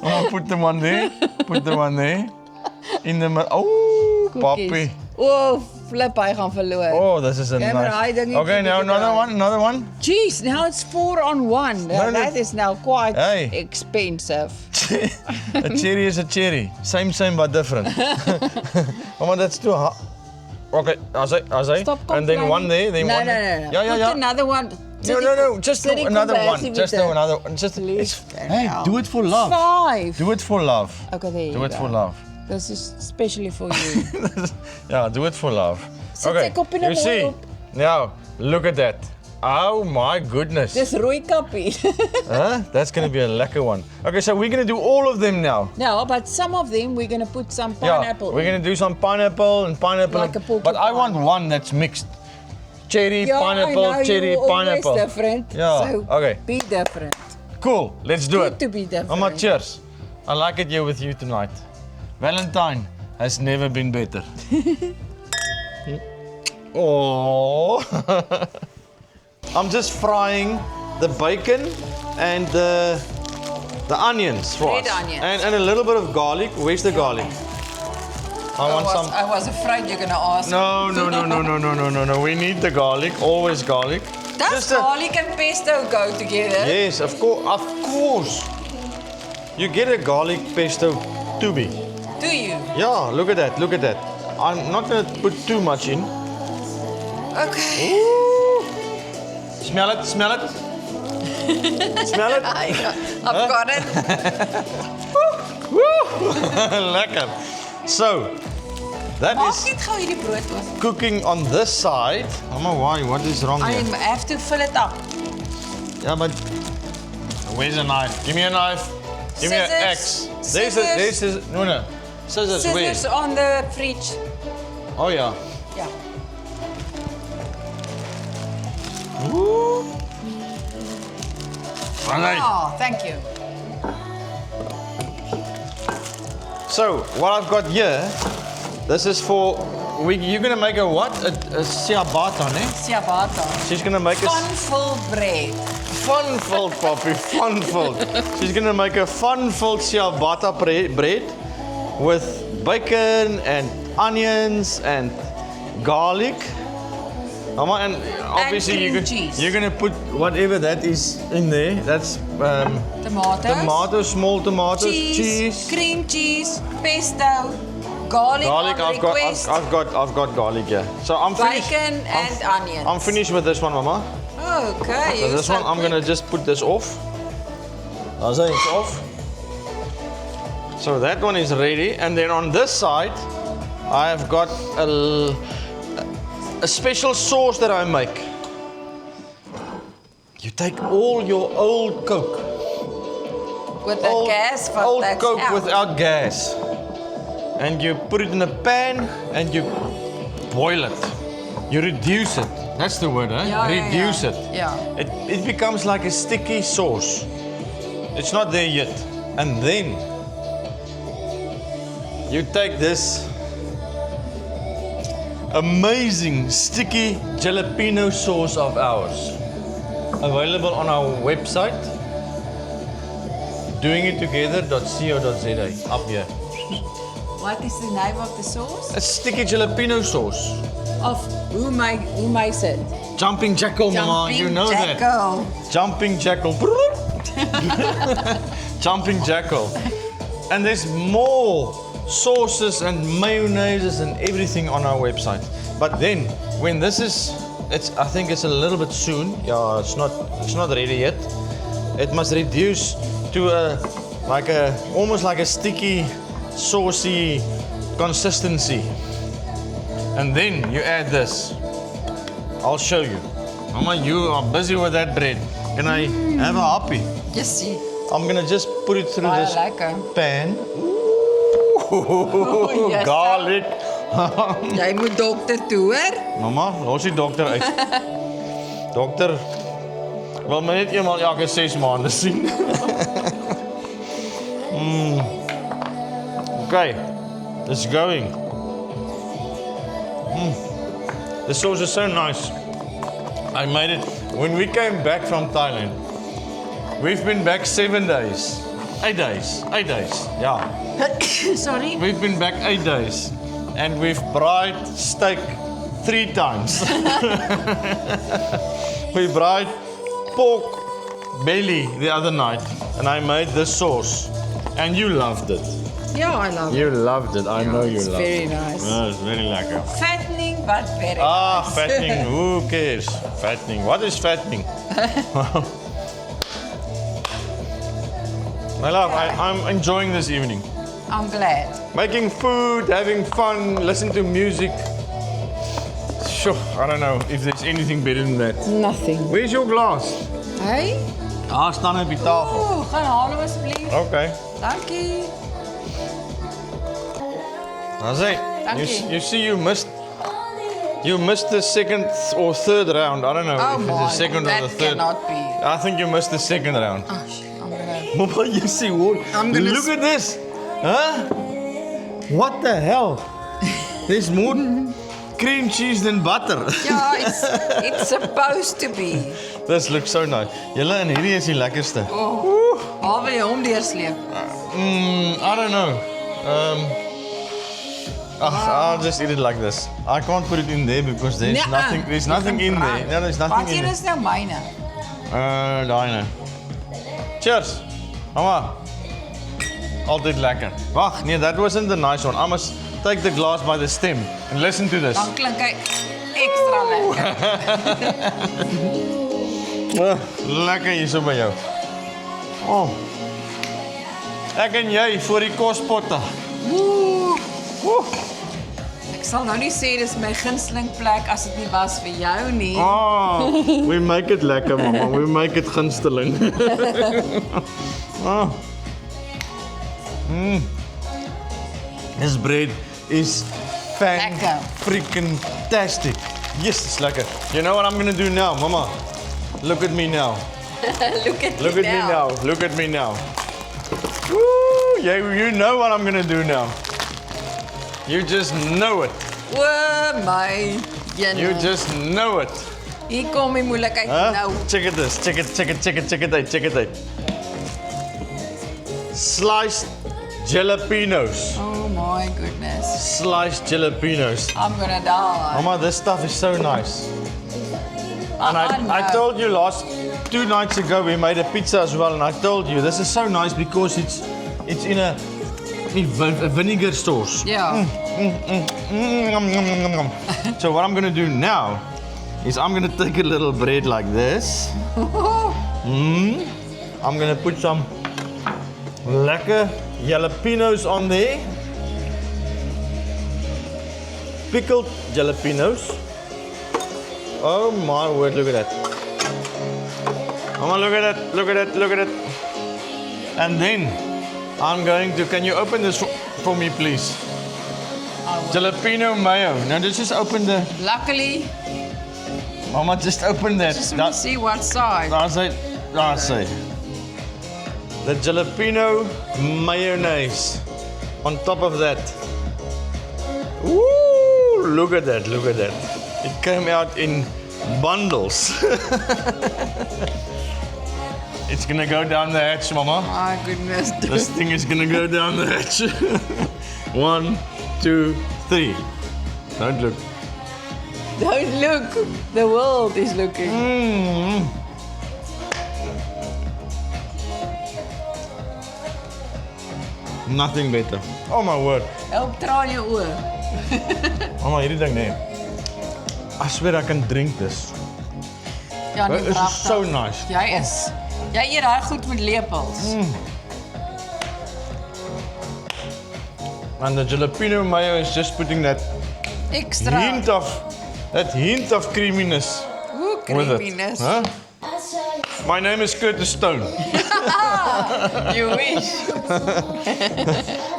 Oh, put the one there. In the middle. Oh, Cookies. puppy. Oh, flip, hy gaan verloor. Oh, this is a Camera, nice. I think you Okay, should now get it right. another one. Jeez, now it's 4 on 1. No, no. That is now quite Hey. expensive. A cherry is a cherry. Same but different. Mama, that's too hot. Okay, as I. Stop And then one there, then no, one no, there. no, no. Yeah. Put another one. No. Just do Sorry, another one. conversie Just with do the- another one. Just Please, hey, Daniel. do it for love. 5. Do it for love. Okay, there you Do it go. for love. This is especially for you. Yeah, do it for love. Sit sy kop in 'n you see. mooi op. Now, look at that. Oh my goodness. Dis rooi kappie. Huh? That's going to be a lekker one. Okay, so we're going to do all of them now. No, but some of them we're going to put some pineapple Yeah, we're going to do some pineapple. Like a But I want porcupine. one that's mixed. Cherry, Yeah, pineapple, I know, cherry, you're pineapple. always different. Yeah, So okay. be different. Cool, let's do Good it. to be different. Mama, cheers. I like it here with you tonight. Valentine has never been better. Oh. I'm just frying the bacon and the onions for Red us. onions. And a little bit of garlic. Where's the garlic? I want some. I was afraid you're going to ask. No. We need the garlic. Always garlic. Does Just a- garlic and pesto go together? Yes, of course, of course. You get a garlic pesto tubi. Do you? Yeah, look at that, look at that. I'm not going to put too much in. Okay. Ooh. Smell it, smell it. Smell it. I've got it. Woo! Lekker. So, that Maak is net gou hierdie brood oop. cooking on this side. Mama, why? What is wrong I here? have to fill it up. Yeah, but where's a knife? Give me a knife. Give me an axe. Scissors. There's a, no. Scissors, Scissors where? on the fridge. Oh, yeah. Yeah. Ooh. Alright. Oh, thank you. So, what I've got here, this is for, you're going to make a what? A ciabatta, ne? Ciabatta. She's going to make a Fun-filled bread. fun-filled, Poppy, fun-filled. She's going to make a fun-filled ciabatta bread with bacon and onions and garlic. Mama, and obviously cream cheese. you're going to put whatever that is in there. That's Tomatoes. tomatoes, small tomatoes, cheese. Cream cheese. Pesto. Garlic Garlic, on request. I've got garlic here. So I'm finished. Bacon and onions. I'm finished with this one, Mama. Okay. So you're this one, I'm quick. gonna just put this off. That's it, it's off. So that one is ready, and then on this side, I have got a special sauce that I make. You take all your old Coke, With the gas, but old that's Coke out. without gas, and you put it in a pan and you boil it. You reduce it. That's the word, eh? Yeah, yeah, Reduce yeah. it. Yeah. It becomes like a sticky sauce. It's not there yet. And then you take this amazing sticky jalapeno sauce of ours, available on our website, doingittogether.co.za, up here. What is the name of the sauce? A sticky jalapeno sauce. Of who makes it? Jumping Jackal, Mama, you know that. Jackal. Jumping Jackal. Jumping Jackal. And there's more sauces and mayonnaises and everything on our website. But then, when this is, I think it's a little bit soon. Yeah, it's not ready yet. It must reduce to almost like a sticky, saucy consistency. And then you add this. I'll show you. Mama, you are busy with that bread. Can I have a happy? Yes, see. I'm gonna just put it through Baie this lekker. pan. yes, Garlic. Jy moet dokter toe, hoor? Mama, los die dokter uit. Dokter wil my net eenmaal elke 6 maande sien. Okay, it's going. The sauce is so nice. I made it when we came back from Thailand. We've been back 7 days. 8 days. 8 days. Yeah. Sorry. We've been back 8 days. And we've fried steak 3 times. We fried pork belly the other night. And I made this sauce. And you loved it. Yeah, I love it. You loved it. I know you It's loved it. very nice. Oh, it's very lekker. Fattening, but very Ah, nice. fattening. Who cares? Fattening. What is fattening? My love, I'm enjoying this evening. I'm glad. Making food, having fun, listening to music. Sure, I don't know if there's anything better than that. Nothing. Where's your glass? Hey? Ah, staan op die tafel. Oh, gaan haal hom asseblief. Okay. Dankie. That's it. Dankie. You see, you missed the second or third round. I don't know Oh if my, it's the second or that the third. cannot be. I think you missed the second round. Oh, shit, I'm gonna... Mama, you see what? I'm gonna Look at this. Huh? What the hell? There's more cream cheese than butter. Yeah, it's supposed to be. This looks so nice. Julle en hierdie is die lekkerste. Waar wil jy hom deursleep? I don't know. I'll just eat it like this. I can't put it in there because there's Nee, nothing. There's nothing in there. No, there's nothing Wat in hier there. is nou myne. Daai nou. Cheers. Mama. Altyd lekker. Wag, nee, that wasn't the nice one. I must take the glass by the stem and listen to this. Dan klink hy ekstra lekker. Lekker hier so by jou. Oh. Ek en jy voor die kospotte. Ek sal nou nie sê dis my gunsteling plek as dit nie was vir jou nie. Oh, we make it lekker, mama. We make it gunsteling. Oh. This bread is Lekker. freaking tastic. Yes, it's lekker. You know what I'm gonna do now, mama? Look at me now. Look at Look me at me now. Look at me now. Woo! You know what I'm gonna do now. You just know it. O my jene. You just know it. Hier kom die moeilikheid nou. Check it this. Check it out. Check it out. Sliced jalapenos. Oh my goodness. Sliced jalapenos. I'm gonna die. Mama, this stuff is so nice. And I told you 2 nights ago we made a pizza as well, and I told you this is so nice because it's in a vinegar sauce. Ja. So what I'm gonna do now is I'm gonna take a little bread like this. I'm gonna put some lekker jalapenos on there. Pickled jalapenos. Oh my word, look at that. Mama, look at that, look at that, look at that. And then I'm going to, can you open this for me please? Jalapeno mayo. Now just open the, Luckily, Mama, just open that. just want to see what side. That's it. The jalapeno mayonnaise on top of that. Woo! Look at that, look at that. It came out in bundles. It's gonna go down the hatch, Mama. My goodness. This thing is gonna go down the hatch. 1, 2, 3. Don't look. Don't look. The world is looking. Nothing better. Oh my word. Help traan jou oë. Mama, hierdie ding nee. I swear I can drink this. Ja, nee, This is pragtig. so nice. Jy eet daai goed met lepels. And the jalapeno mayo is just putting that Ekstra. hint of creaminess Hoe with it. creaminess. Huh? My name is Curtis Stone. You wish.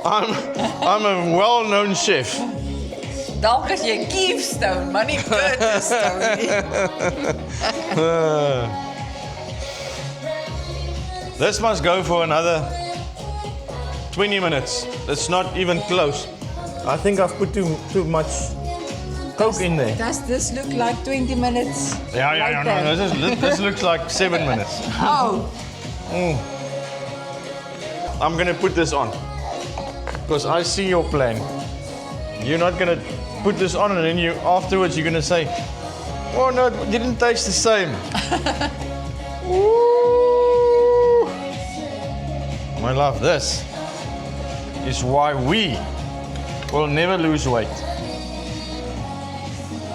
I'm a well-known chef. Dalk as jy Keefstone, maar nie Curtis Stone nie. This must go for another 20 minutes. It's not even close. I think I've put too much Coke in there. Does this look like 20 minutes? Yeah, no, this looks like 7 minutes. Oh, I'm gonna put this on because I see your plan. You're not gonna put this on and then afterwards you're gonna say, "Oh no, it didn't taste the same." Ooh. My love, this is why we will never lose weight.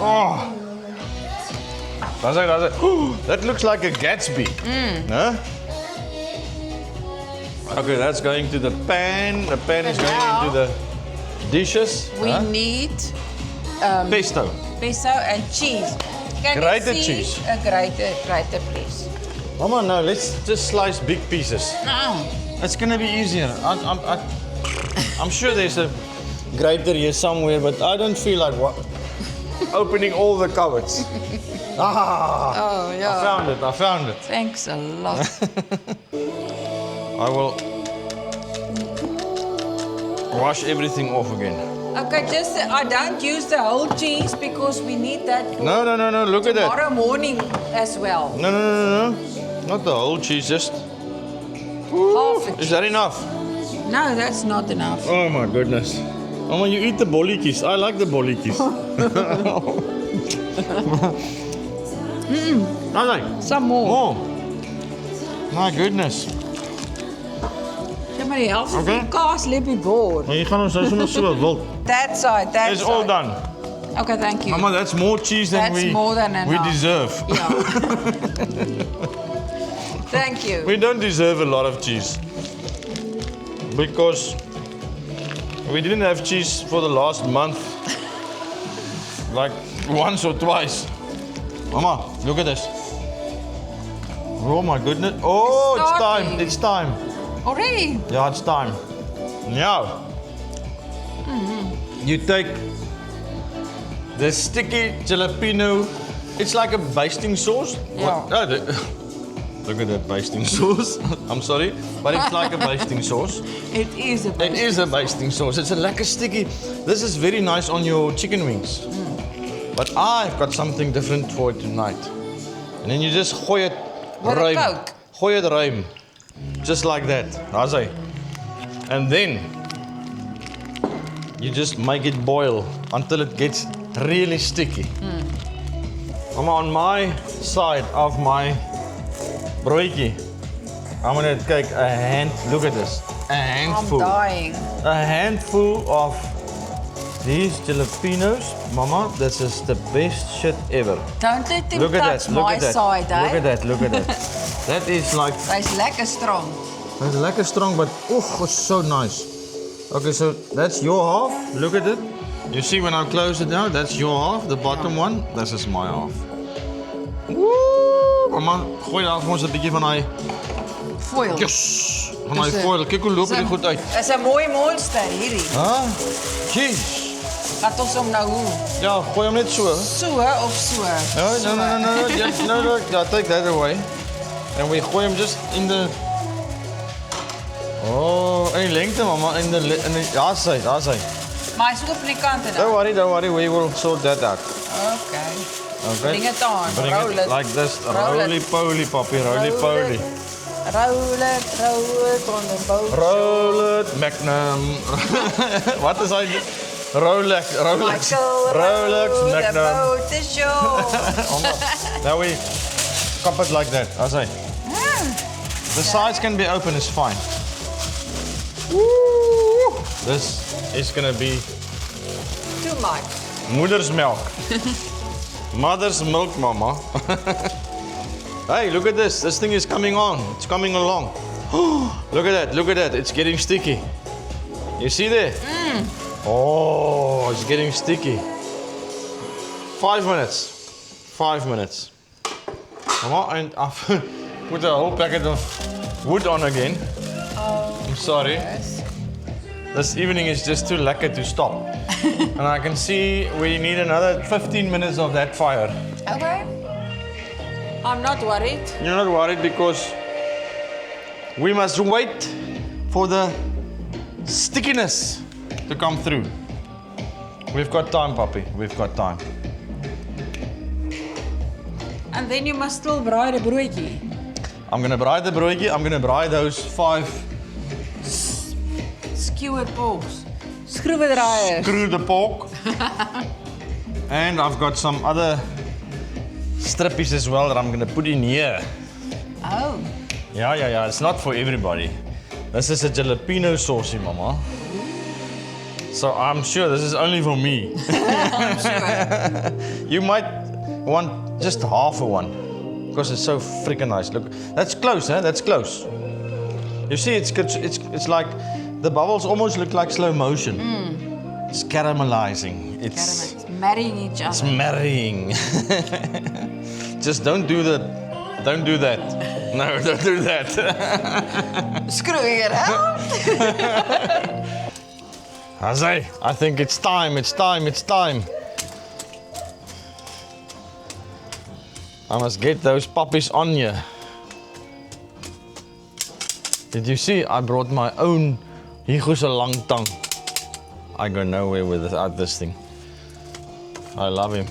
Oh, does it? That looks like a Gatsby. Huh? Okay, that's going to the pan. The pan is going now- into the dishes. we Huh? need Pesto. pesto and cheese. Can Grated you see cheese. a grater, please? Mama, no, let's just slice big pieces. No. It's gonna be easier. I'm sure there's a grater here somewhere, but I don't feel like opening all the cupboards. Oh, I yeah. found it. Thanks a lot. I will wash everything off again. Okay, I don't use the whole cheese because we need that for No, look at that. tomorrow morning as well. No. Not the whole cheese, just... Half a Is that enough? No, that's not enough. Oh my goodness. Mama, you eat the bolletjies. I like the bolletjies. I like. Some more. Oh. My goodness. Ja, maar die helft van Okay. die kaas lê op die bord. Maar jy gaan ons nou sommer so wild. That side, that It's side. all done. Okay, thank you. Mama, that's more cheese than That's more than enough. we deserve. Yeah. Thank you. We don't deserve a lot of cheese. Because we didn't have cheese for the last month. Like once or twice. Mama, look at this. Oh my goodness. Oh, It's it's starting. time. It's time. Already? Yeah, it's time. Now, you take the sticky jalapeno. It's like a basting sauce. Yeah. What? Oh, look at that basting sauce. I'm sorry, but it's like a basting sauce. It is a It is a basting sauce. It's a lekker sticky. This is very nice on your chicken wings. But I've got something different for it tonight. And then you just gooi it With a ruim. Coke? Gooi it ruim. Just like that. Daar's hy. And then you just make it boil until it gets really sticky. I'm on my side of my broodjie. I'm gonna take a hand. Look at this. A I'm handful. dying. A handful of these jalapenos. Mama, this is the best shit ever. Don't let him Look at touch that. Look my at that. side, eh? Look at that. Look at that. That is like, Hy's lekker strong. it's lekker strong, but oh, it's so nice. Okay, so that's your half. Look at it. You see when I close it now, that's your half. The bottom one, this is my half. Woo! Mama, gooi daar vir ons 'n bietjie van daai. Foil. Yes! Van daai Dis 'n- foil. Kyk hoe loop dit goed uit. Is 'n mooi monster hierdie. Huh? Jeez. Laat ons hom nou hoe? Ja, gooi hom net so. So of so? No, So. no. Yes, no. Yeah, take that away. And we gooi hom just in the. Oh, in die lengte, mama. In the. Daar's hy. Maar hy's ook op die kante Don't dan. worry. We will sort that out. Okay. Okay. Bring it on. Bring Roll it it. like this. Roll it. Roly poly, papi. Roly Roll poly. it. Roll it on the boat. Roll it, Magnum. Wat is hy? Rolex. Michael, Rolex, roll the Magnum. boat is yours. Now we cup it like that. As hy. The sides can be open, it's fine. Woo! This is gonna be Too much. mother's milk. Mother's milk, mama. Hey, look at this. This thing is coming on. It's coming along. Look at that. It's getting sticky. You see there? Oh, it's getting sticky. 5 minutes. 5 minutes. Mama, and I've put a whole packet of wood on again. I'm sorry. Yes. This evening is just too lekker to stop. And I can see we need another 15 minutes of that fire. Okay. I'm not worried. You're not worried because we must wait for the stickiness to come through. We've got time, puppy. We've got time. And then you must still braai die broodjie. I'm gonna braai the broodjie. I'm gonna braai those 5 Skewered balls. Skroewedraaiers. screw the pork. And I've got some other strippies as well that I'm gonna put in here. Oh. Yeah. It's not for everybody. This is a jalapeno saucy, mama. So I'm sure this is only for me. I'm sure. You might want just half a one because it's so freaking nice. Look, that's close, huh? That's close. You see, it's like the bubbles almost look like slow motion. It's caramelizing. It's Marrying each it's other. marrying. Just don't do that. No, don't do that. Screw it out. Hazai, I think it's time. I must get those puppies on you. Did you see? I brought my own Higo's a lang tang. I go nowhere without this thing. I love him.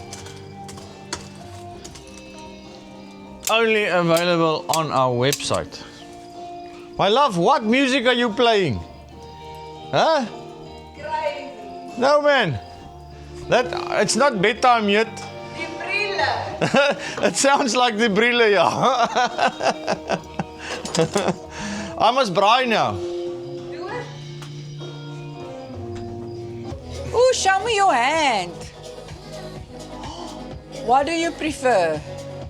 Only available on our website. My love, what music are you playing? Huh? No man. It's not bedtime yet. Die brille. It sounds like the brille, yeah. I must braai now. Do it. Ooh, show me your hand. What do you prefer?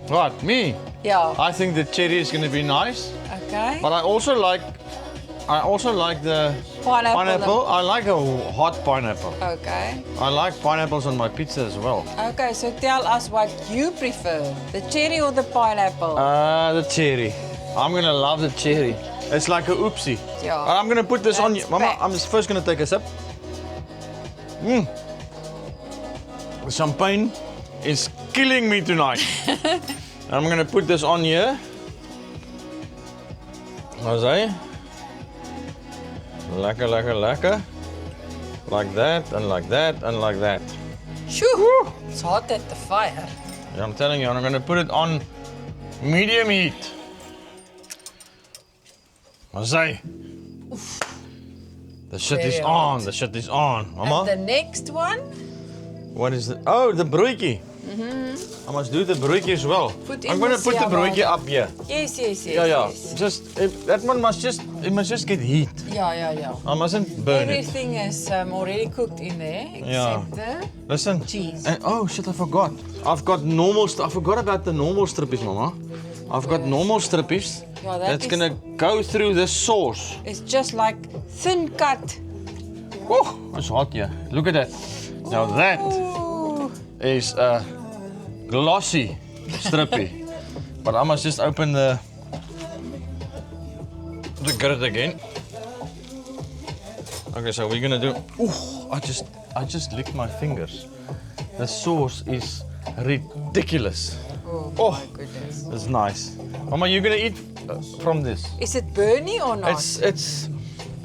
What, me? Yeah. I think the cherry is going to be nice, Okay. but I also like the pineapple. I like a hot pineapple. Okay. I like pineapples on my pizza as well. Okay, so tell us what you prefer, the cherry or the pineapple? The cherry. I'm going to love the cherry. It's like a oopsie. Yeah. I'm going to put this on you. That's Mama, fact. I'm just first going to take a sip. The champagne is killing me tonight. I'm going to put this on here. Jose. Lekker, lekker, lekker. Like that, and like that, and like that. Shoo! It's hot at the fire. Yeah, I'm telling you, I'm going to put it on medium heat. Jose. The shit is Very on, hot. the shit is on. Mama? And the next one, What is it? Oh, the broodjie. I must do the broodjie as well. Put I'm in going to the put the siamang. broodjie up here. yes. Yeah. That one must just get heat. Yeah. I mustn't burn it. Everything is already cooked in there, Yeah. except the Listen. cheese. And, oh shit, I forgot. I forgot about the normal strippies, Mama. I've got normal strippies. Yeah, that that's is- gonna go through this sauce. It's just like thin cut. Oh, it's hot here. Look at that. Now that Ooh. is a glossy strippy. But I must just open the grid again. Okay, so we're gonna do. Ooh, I just licked my fingers. The sauce is ridiculous. Oh, my goodness. It's nice. Mama, you're gonna eat from this. Is it burny or not?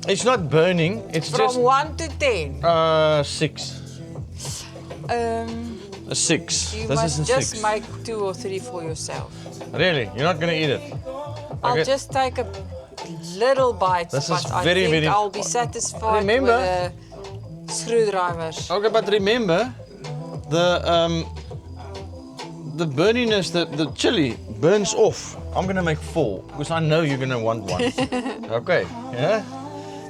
It's not burning. It's From just 1 to 10. 6. Um, A 6. you This must is a just 6. make 2 or 3 for yourself. Really? You're not gonna eat it? I'll Okay. just take a little bite, This but is I very, think very- I'll be satisfied Remember- with a screwdriver. Okay, but remember, the burniness, the chili burns off. I'm gonna make 4 because I know you're gonna want one. Okay, yeah.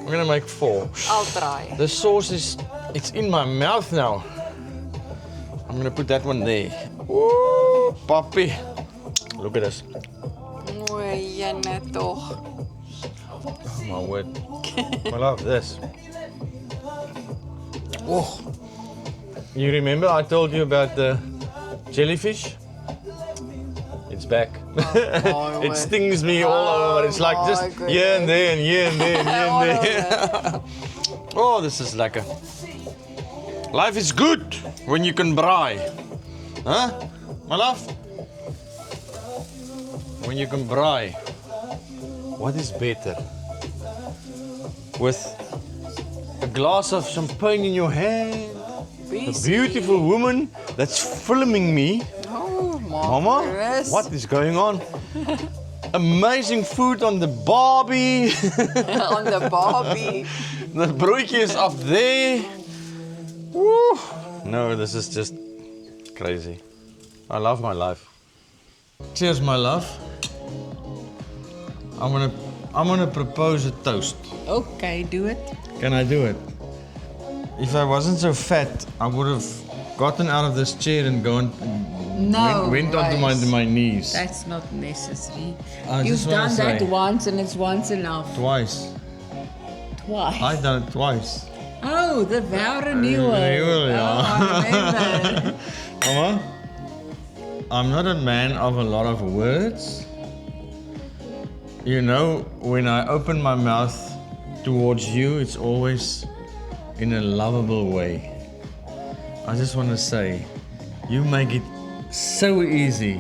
I'm gonna make 4. I'll try. The sauce it's in my mouth now. I'm gonna put that one there. Ooh, puppy. Look at this. Mooi, jene toch. Oh my word. I love this. Oh. You remember I told you about the jellyfish? It's back. my It word. stings me all over. It's like Oh just my here and there and here and there and here All and there. Oh, this is lekker. Life is good when you can braai. Huh? My love? When you can braai. What is better? With a glass of champagne in your hand, a beautiful woman that's filming me. Oh, Mama, marvelous. what is going on? Amazing food on the Barbie. On the Barbie. The broodjie is up there. Woo. No, this is just crazy. I love my life. Cheers, my love. I'm gonna propose a toast. Okay, do it. Can I do it? If I wasn't so fat, I would have gotten out of this chair and went onto my knees. That's not necessary. I You've just wanna done that say- once and it's once enough. Twice. Twice. I've done it twice. Oh, the vow renewal. Renewal, yeah. Oh, I remember. Mama, I'm not a man of a lot of words. You know, when I open my mouth towards you, it's always in a lovable way. I just want to say, you make it so easy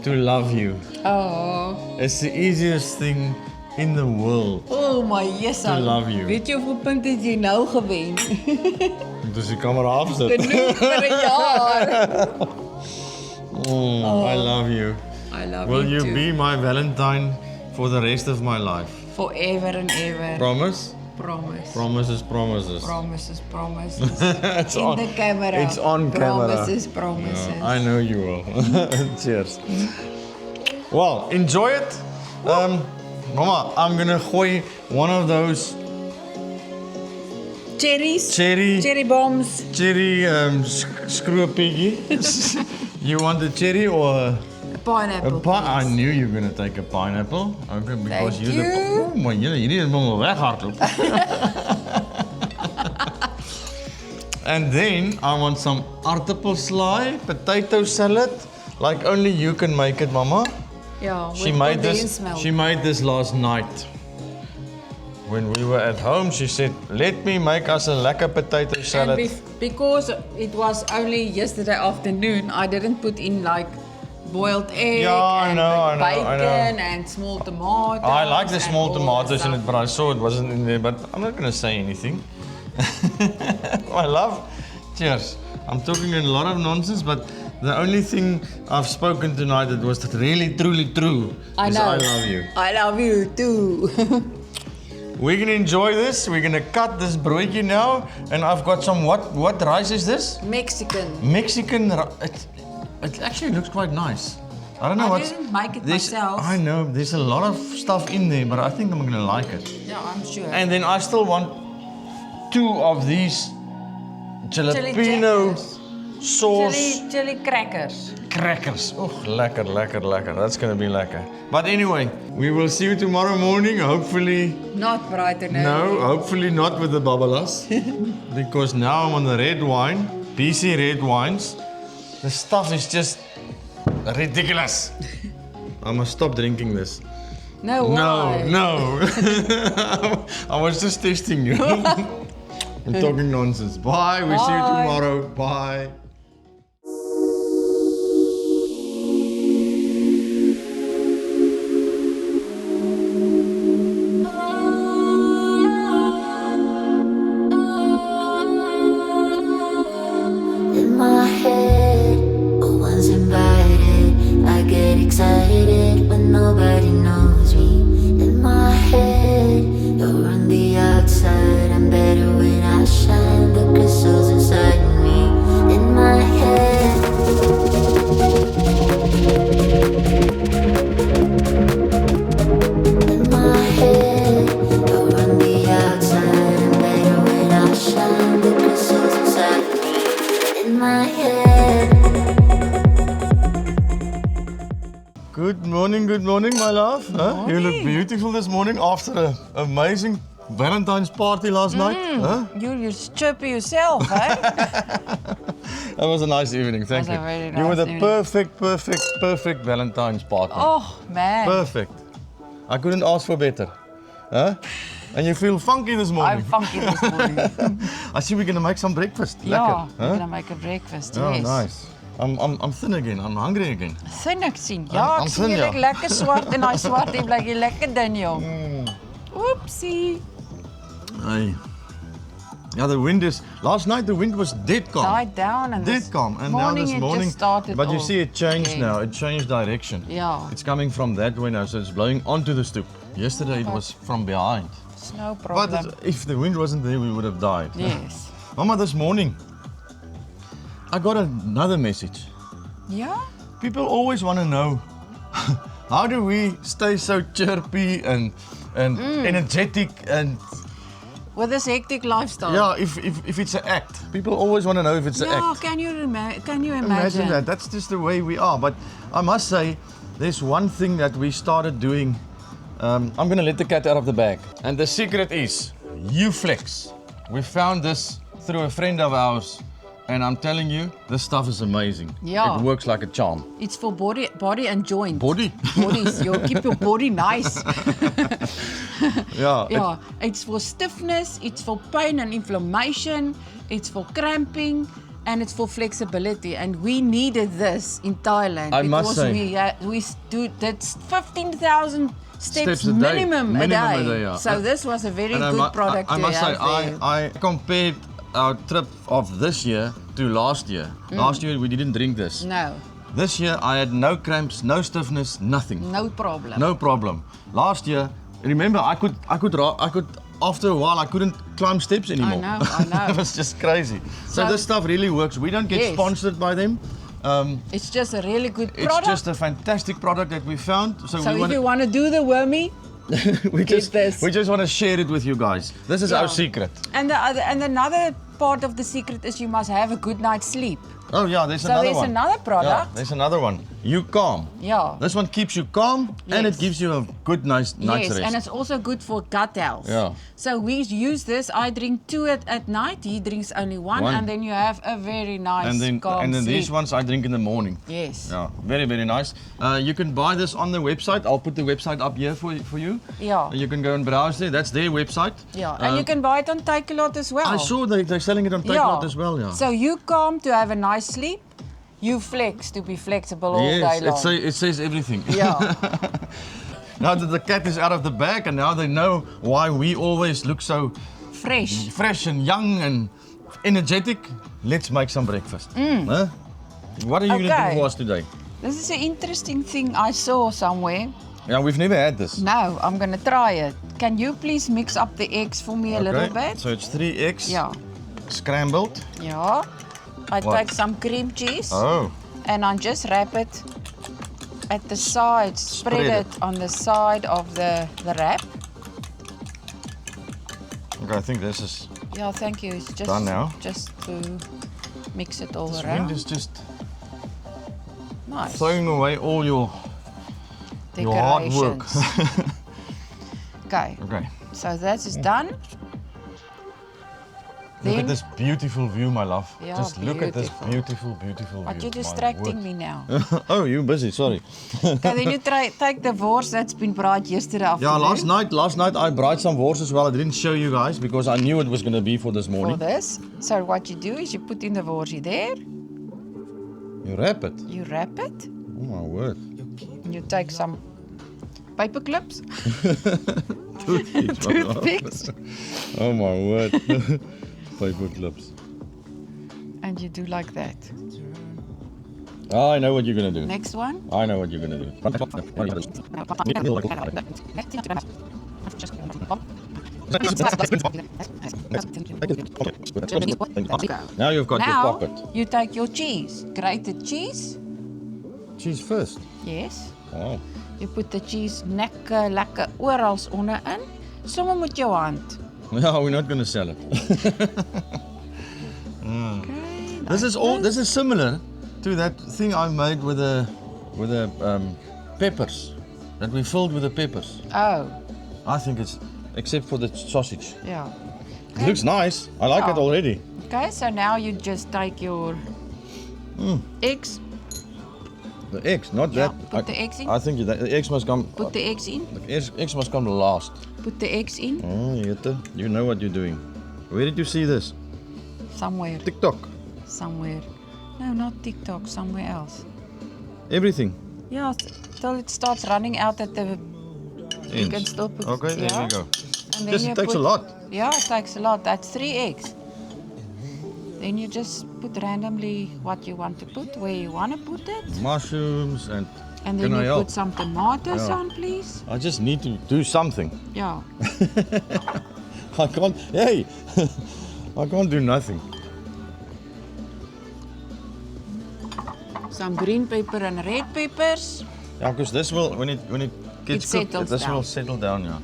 to love you. Oh. It's the easiest thing in the world. Oh my yes. To love you. Weet jy hoeveel punte het jy nou gewen? Dus die camera afzet. Genoeg vir 'n jaar. I love you. I love Will you you too. be my Valentine for the rest of my life? Forever and ever. Promise? Promise. Promises. Promises. It's In on, the camera. It's on camera. Promises. Yeah, I know you will. Cheers. Well, enjoy it. Mama, I'm gonna gooi one of those Cherries. cherry bombs. screw-piggy. You want a cherry or a Pineapple. I knew you were gonna take a pineapple. Okay, because Thank you're you. Oh man, you didn't want to weghardloop. And then I want some aardappel slaai, potato salad, like only you can make it, Mama. Yeah, She made this last night. When we were at home, she said, "Let me make us a lekker potato salad." Because it was only yesterday afternoon, I didn't put in like boiled egg I know. bacon and small tomatoes. I like the and small all that tomatoes in stuff. it, but I saw it wasn't in there. But I'm not gonna say anything. My love, cheers. I'm talking a lot of nonsense, but the only thing I've spoken tonight that was really, truly true I is know. I love you. I love you too. We're gonna enjoy this. We're gonna cut this broodje now, and I've got some what rice is this? Mexican. It actually looks quite nice. I don't know I what's. didn't make it there's- myself. I know there's a lot of stuff in there, but I think I'm gonna like it. Yeah, I'm sure. And then I still want 2 of these jalapeno sauce Chili crackers. crackers. Oh, lekker. That's gonna be lekker. But anyway, we will see you tomorrow morning. Hopefully, Not bright and hopefully not with the babalas, because now I'm on the red wine, BC red wines. The stuff is just ridiculous. I must stop drinking this. No, why? No. I was just testing you. I'm talking nonsense. Bye. We see you Bye. tomorrow. Bye. In my head, oh, once invited, I get excited when nobody knows me. In my head, you're on the outside, I'm better when I shine. The crystals inside me. In my head. In my head, you're on the outside, I'm better when I shine. The crystals inside me. In my head. Good morning, my love. Huh? You look beautiful this morning after an amazing Valentine's party last night. Huh? You're chirpy yourself, eh? That was a nice evening, thank Was you. a very You were nice the evening. perfect Valentine's partner. Oh, man. Perfect. I couldn't ask for better. Huh? And you feel funky this morning. I'm funky this morning. I see we're gonna make some breakfast. Yeah, Lekker. we're Huh? gonna make a breakfast, Oh, yes. nice. I'm thin again. I'm hungry again. Thin ek sien. Ja, I'm ek sien thin, jy ja. lyk lekker swart en daai swart en blyk jy lekker dun, joh. Oepsie. Hey. Yeah, the wind is. Last night the wind was dead calm. Died down and Dead this calm. And now morning this it morning. just started But you off see it changed again. now. It changed direction. Yeah. It's coming from that way now, so it's blowing onto the stoep. Yesterday it was from behind. It's no But problem. if the wind wasn't there, we would have died. Yes. Mama, this morning I got another message. Ja? People always want to know how do we stay so chirpy and energetic and With this hectic lifestyle. yeah, if it's an act. People always want to know if it's an Ja, act. can you imagine? Imagine that. That's just the way we are. But I must say, there's one thing that we started doing. I'm going to let the cat out of the bag. And the secret is Uflex. We found this through a friend of ours. And I'm telling you, this stuff is amazing. Yeah. It works like a charm. It's for body and joint. Body? Bodies, you keep your body nice. Yeah. Yeah, it's for stiffness, it's for pain and inflammation, it's for cramping, and it's for flexibility. And we needed this in Thailand I must because say- we did 15,000 steps a day. Minimum a day. Yeah. So this was a very And good product I to must say, have there. I compared our trip of this year to last year. Last year we didn't drink this. No, This year I had no cramps, no stiffness, nothing. no problem. No problem. Last year, remember I could after a while, I couldn't climb steps anymore. I know. It was just crazy. So So- this stuff really works. We don't get Yes. sponsored by them. It's just a really good It's product. just a fantastic product that we found. so we if want you want to do the wormy, we just this. we just want to share it with you guys. This is Yeah. our secret. and another part of the secret is you must have a good night's sleep. Oh yeah, there's So another there's one. another Yeah, product. there's another one. You calm. Yeah. This one keeps you calm and it Yes. gives you a good night's Yes, rest. and it's also good for gut health. Yeah. So we use this. I drink 2 at night. He drinks only one, One. and then you have a very nice calm and then sleep. these ones I drink in the morning. Yes. Yeah, very, very nice. You can buy this on the website. I'll put the website up here for you. Yeah. You can go and browse there. That's their website. Yeah, and you can buy it on Takealot as well. I saw they're selling it on Takealot as well. Yeah. So you calm to have a nice sleep. You flex to be flexible all day yes, long. it says everything. Yeah. Now that the cat is out of the bag, and now they know why we always look so Fresh. fresh and young and energetic. Let's make some breakfast. Huh? What are you going to Okay. do for us today? This is an interesting thing I saw somewhere. Yeah, we've never had this. No, I'm gonna try it. Can you please mix up the eggs for me a little bit? So it's 3 eggs Yeah. scrambled. Yeah. I What? take some cream cheese Oh, and I just wrap it at the side, spread Spread it on the side of the wrap. okay. I think this is. Yeah, thank you. It's just Done now. Just to mix it all This around. wind is just Nice. throwing away all your hard work. Decorations. Okay, Okay. so that is done. Look Then, at this beautiful view, my love. Yeah, Just look at this beautiful. beautiful but view. you're my distracting word. me now. Oh, you're busy. Sorry. Okay, then you take the wors that's been brought yesterday Yeah, afternoon. last night I brought some wors as well. I didn't show you guys because I knew it was going to be for this For morning. this. So what you do is you put in the worsie there, You wrap it. you wrap it, Oh my word. and you take some paper clips, Toothpicks. toothpicks, Oh my word. Paper clips. and you do like that. Oh, I know what you're going to do. Next one. I know what you're going to do. Now you've got your Now pocket. you take your cheese, grated cheese. Cheese first. Yes. Oh. You put the cheese lekker oral onderin, sommer met jou hand. No, we're not going to sell it. Okay. This is all. This is similar to that thing I made with the peppers that we filled with the peppers. Oh, I think it's except for the sausage. yeah. It looks nice. I like it Yeah. already. Okay, so now you just take your eggs, The eggs, not Yeah, that. put the eggs in. I think the eggs must come. put the eggs in, The eggs must come last. put the eggs in Oh, Jette, you know what you're doing. Where did you see this? somewhere, TikTok. somewhere. No, not TikTok, somewhere else. Everything. Yeah, till it starts running out at the. You can Ends. still put. Okay, there yeah. we go. And then Just you it takes put, a lot. Yeah, it takes a lot. That's 3 eggs. Then you just put randomly what you want to put, where you want to put it. Mushrooms and. And then Can I you help? put some tomatoes Yeah. on, please. I just need to do something. Yeah. I can't. Hey, I can't do nothing. Some green pepper and red peppers. Yeah, because this will when it gets It cooked, settles this will down. settle down. Yeah.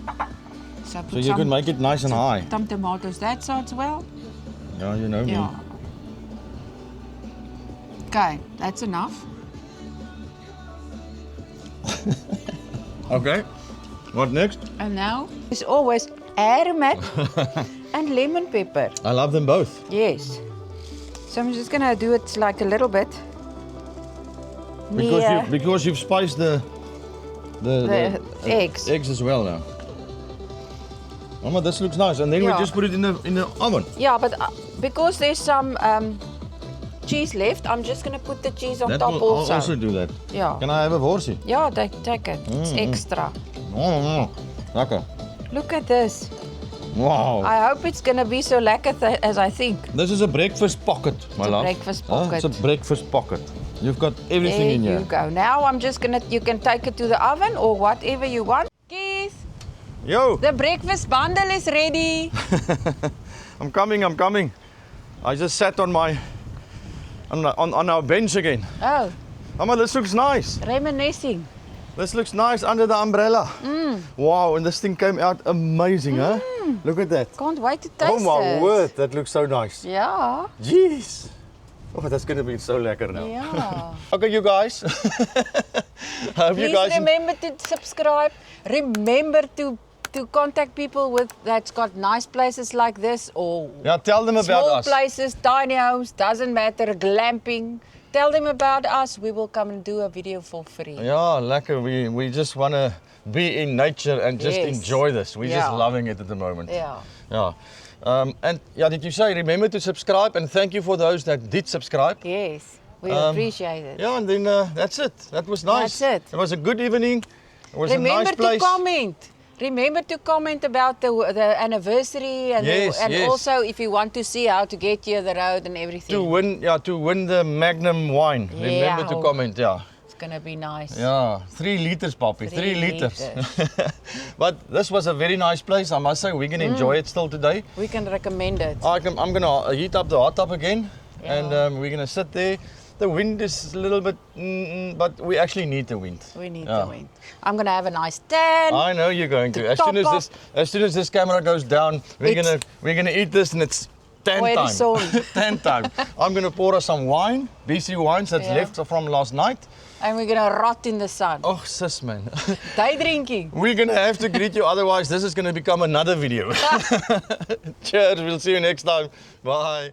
So, put So you some, can make it nice and high. some tomatoes that side as well. Yeah, you know me. Yeah. Okay, that's enough. Okay. What next? And now it's always aromat and lemon pepper. I love them both. Yes. So I'm just gonna do it like a little bit. Because you've spiced the eggs. eggs as well now. Oh, but this looks nice. And then we Yeah. just put it in the oven. Yeah, but because there's some cheese left, I'm just gonna put the cheese on That top will also. also do that. Yeah. Can I have a worsie? Yeah, take it. It's extra. Oh, lekker. Look at this. Wow. I hope it's gonna be so lekker as I think. This is a breakfast pocket, my It's a love. breakfast Huh? pocket. It's a breakfast pocket. You've got everything There in you here. go. Now I'm just gonna. You can take it to the oven or whatever you want. Keith, Yo, The breakfast bundle is ready. I'm coming. I just sat on our bench again. Oh, Mama, this looks nice. reminiscing. This looks nice under the umbrella. Wow, and this thing came out amazing, huh? Look at that. Can't wait to taste Oh my it. word, that looks so nice. Yeah, Jeez. Oh, that's going to be so lekker now. yeah. Okay, you guys. I hope you Please guys remember to subscribe. Remember to contact people that's got nice places like this or Yeah, tell them about small us. places, tiny homes, doesn't matter, glamping. Tell them about us. We will come and do a video for free. Yeah, lekker. We just want to be in nature and just Yes. enjoy this. We're Yeah. just loving it at the moment. Yeah. Yeah. And yeah, did you say remember to subscribe, and thank you for those that did subscribe. Yes, we appreciate it. Yeah, and then that's it. That was nice. That's it. It was a good evening. It was Remember a nice place. to comment. Remember to comment about the anniversary and, Yes, and yes. also if you want to see how to get here the road and everything. To win the Magnum wine. Remember to Yeah. comment. Yeah. It's gonna be nice. Yeah, 3 liters, Papi. 3 3 liters. liters. But this was a very nice place, I must say. We're going to enjoy it still today. We can recommend it. I'm going to heat up the hot tub again. Yeah. And we're going to sit there. The wind is a little bit, but we actually need the wind. We need Yeah. the wind. I'm gonna have a nice tan. I know you're going to. The As soon top as this camera goes down, It's- we're gonna eat this, and it's tan Already time. sold. Tan time. I'm gonna pour us some wine, BC wines that's Yeah. left from last night. And we're gonna rot in the sun. Oh, sis man. Day drinking. We're gonna have to greet you, otherwise this is gonna become another video. Cheers. We'll see you next time. Bye.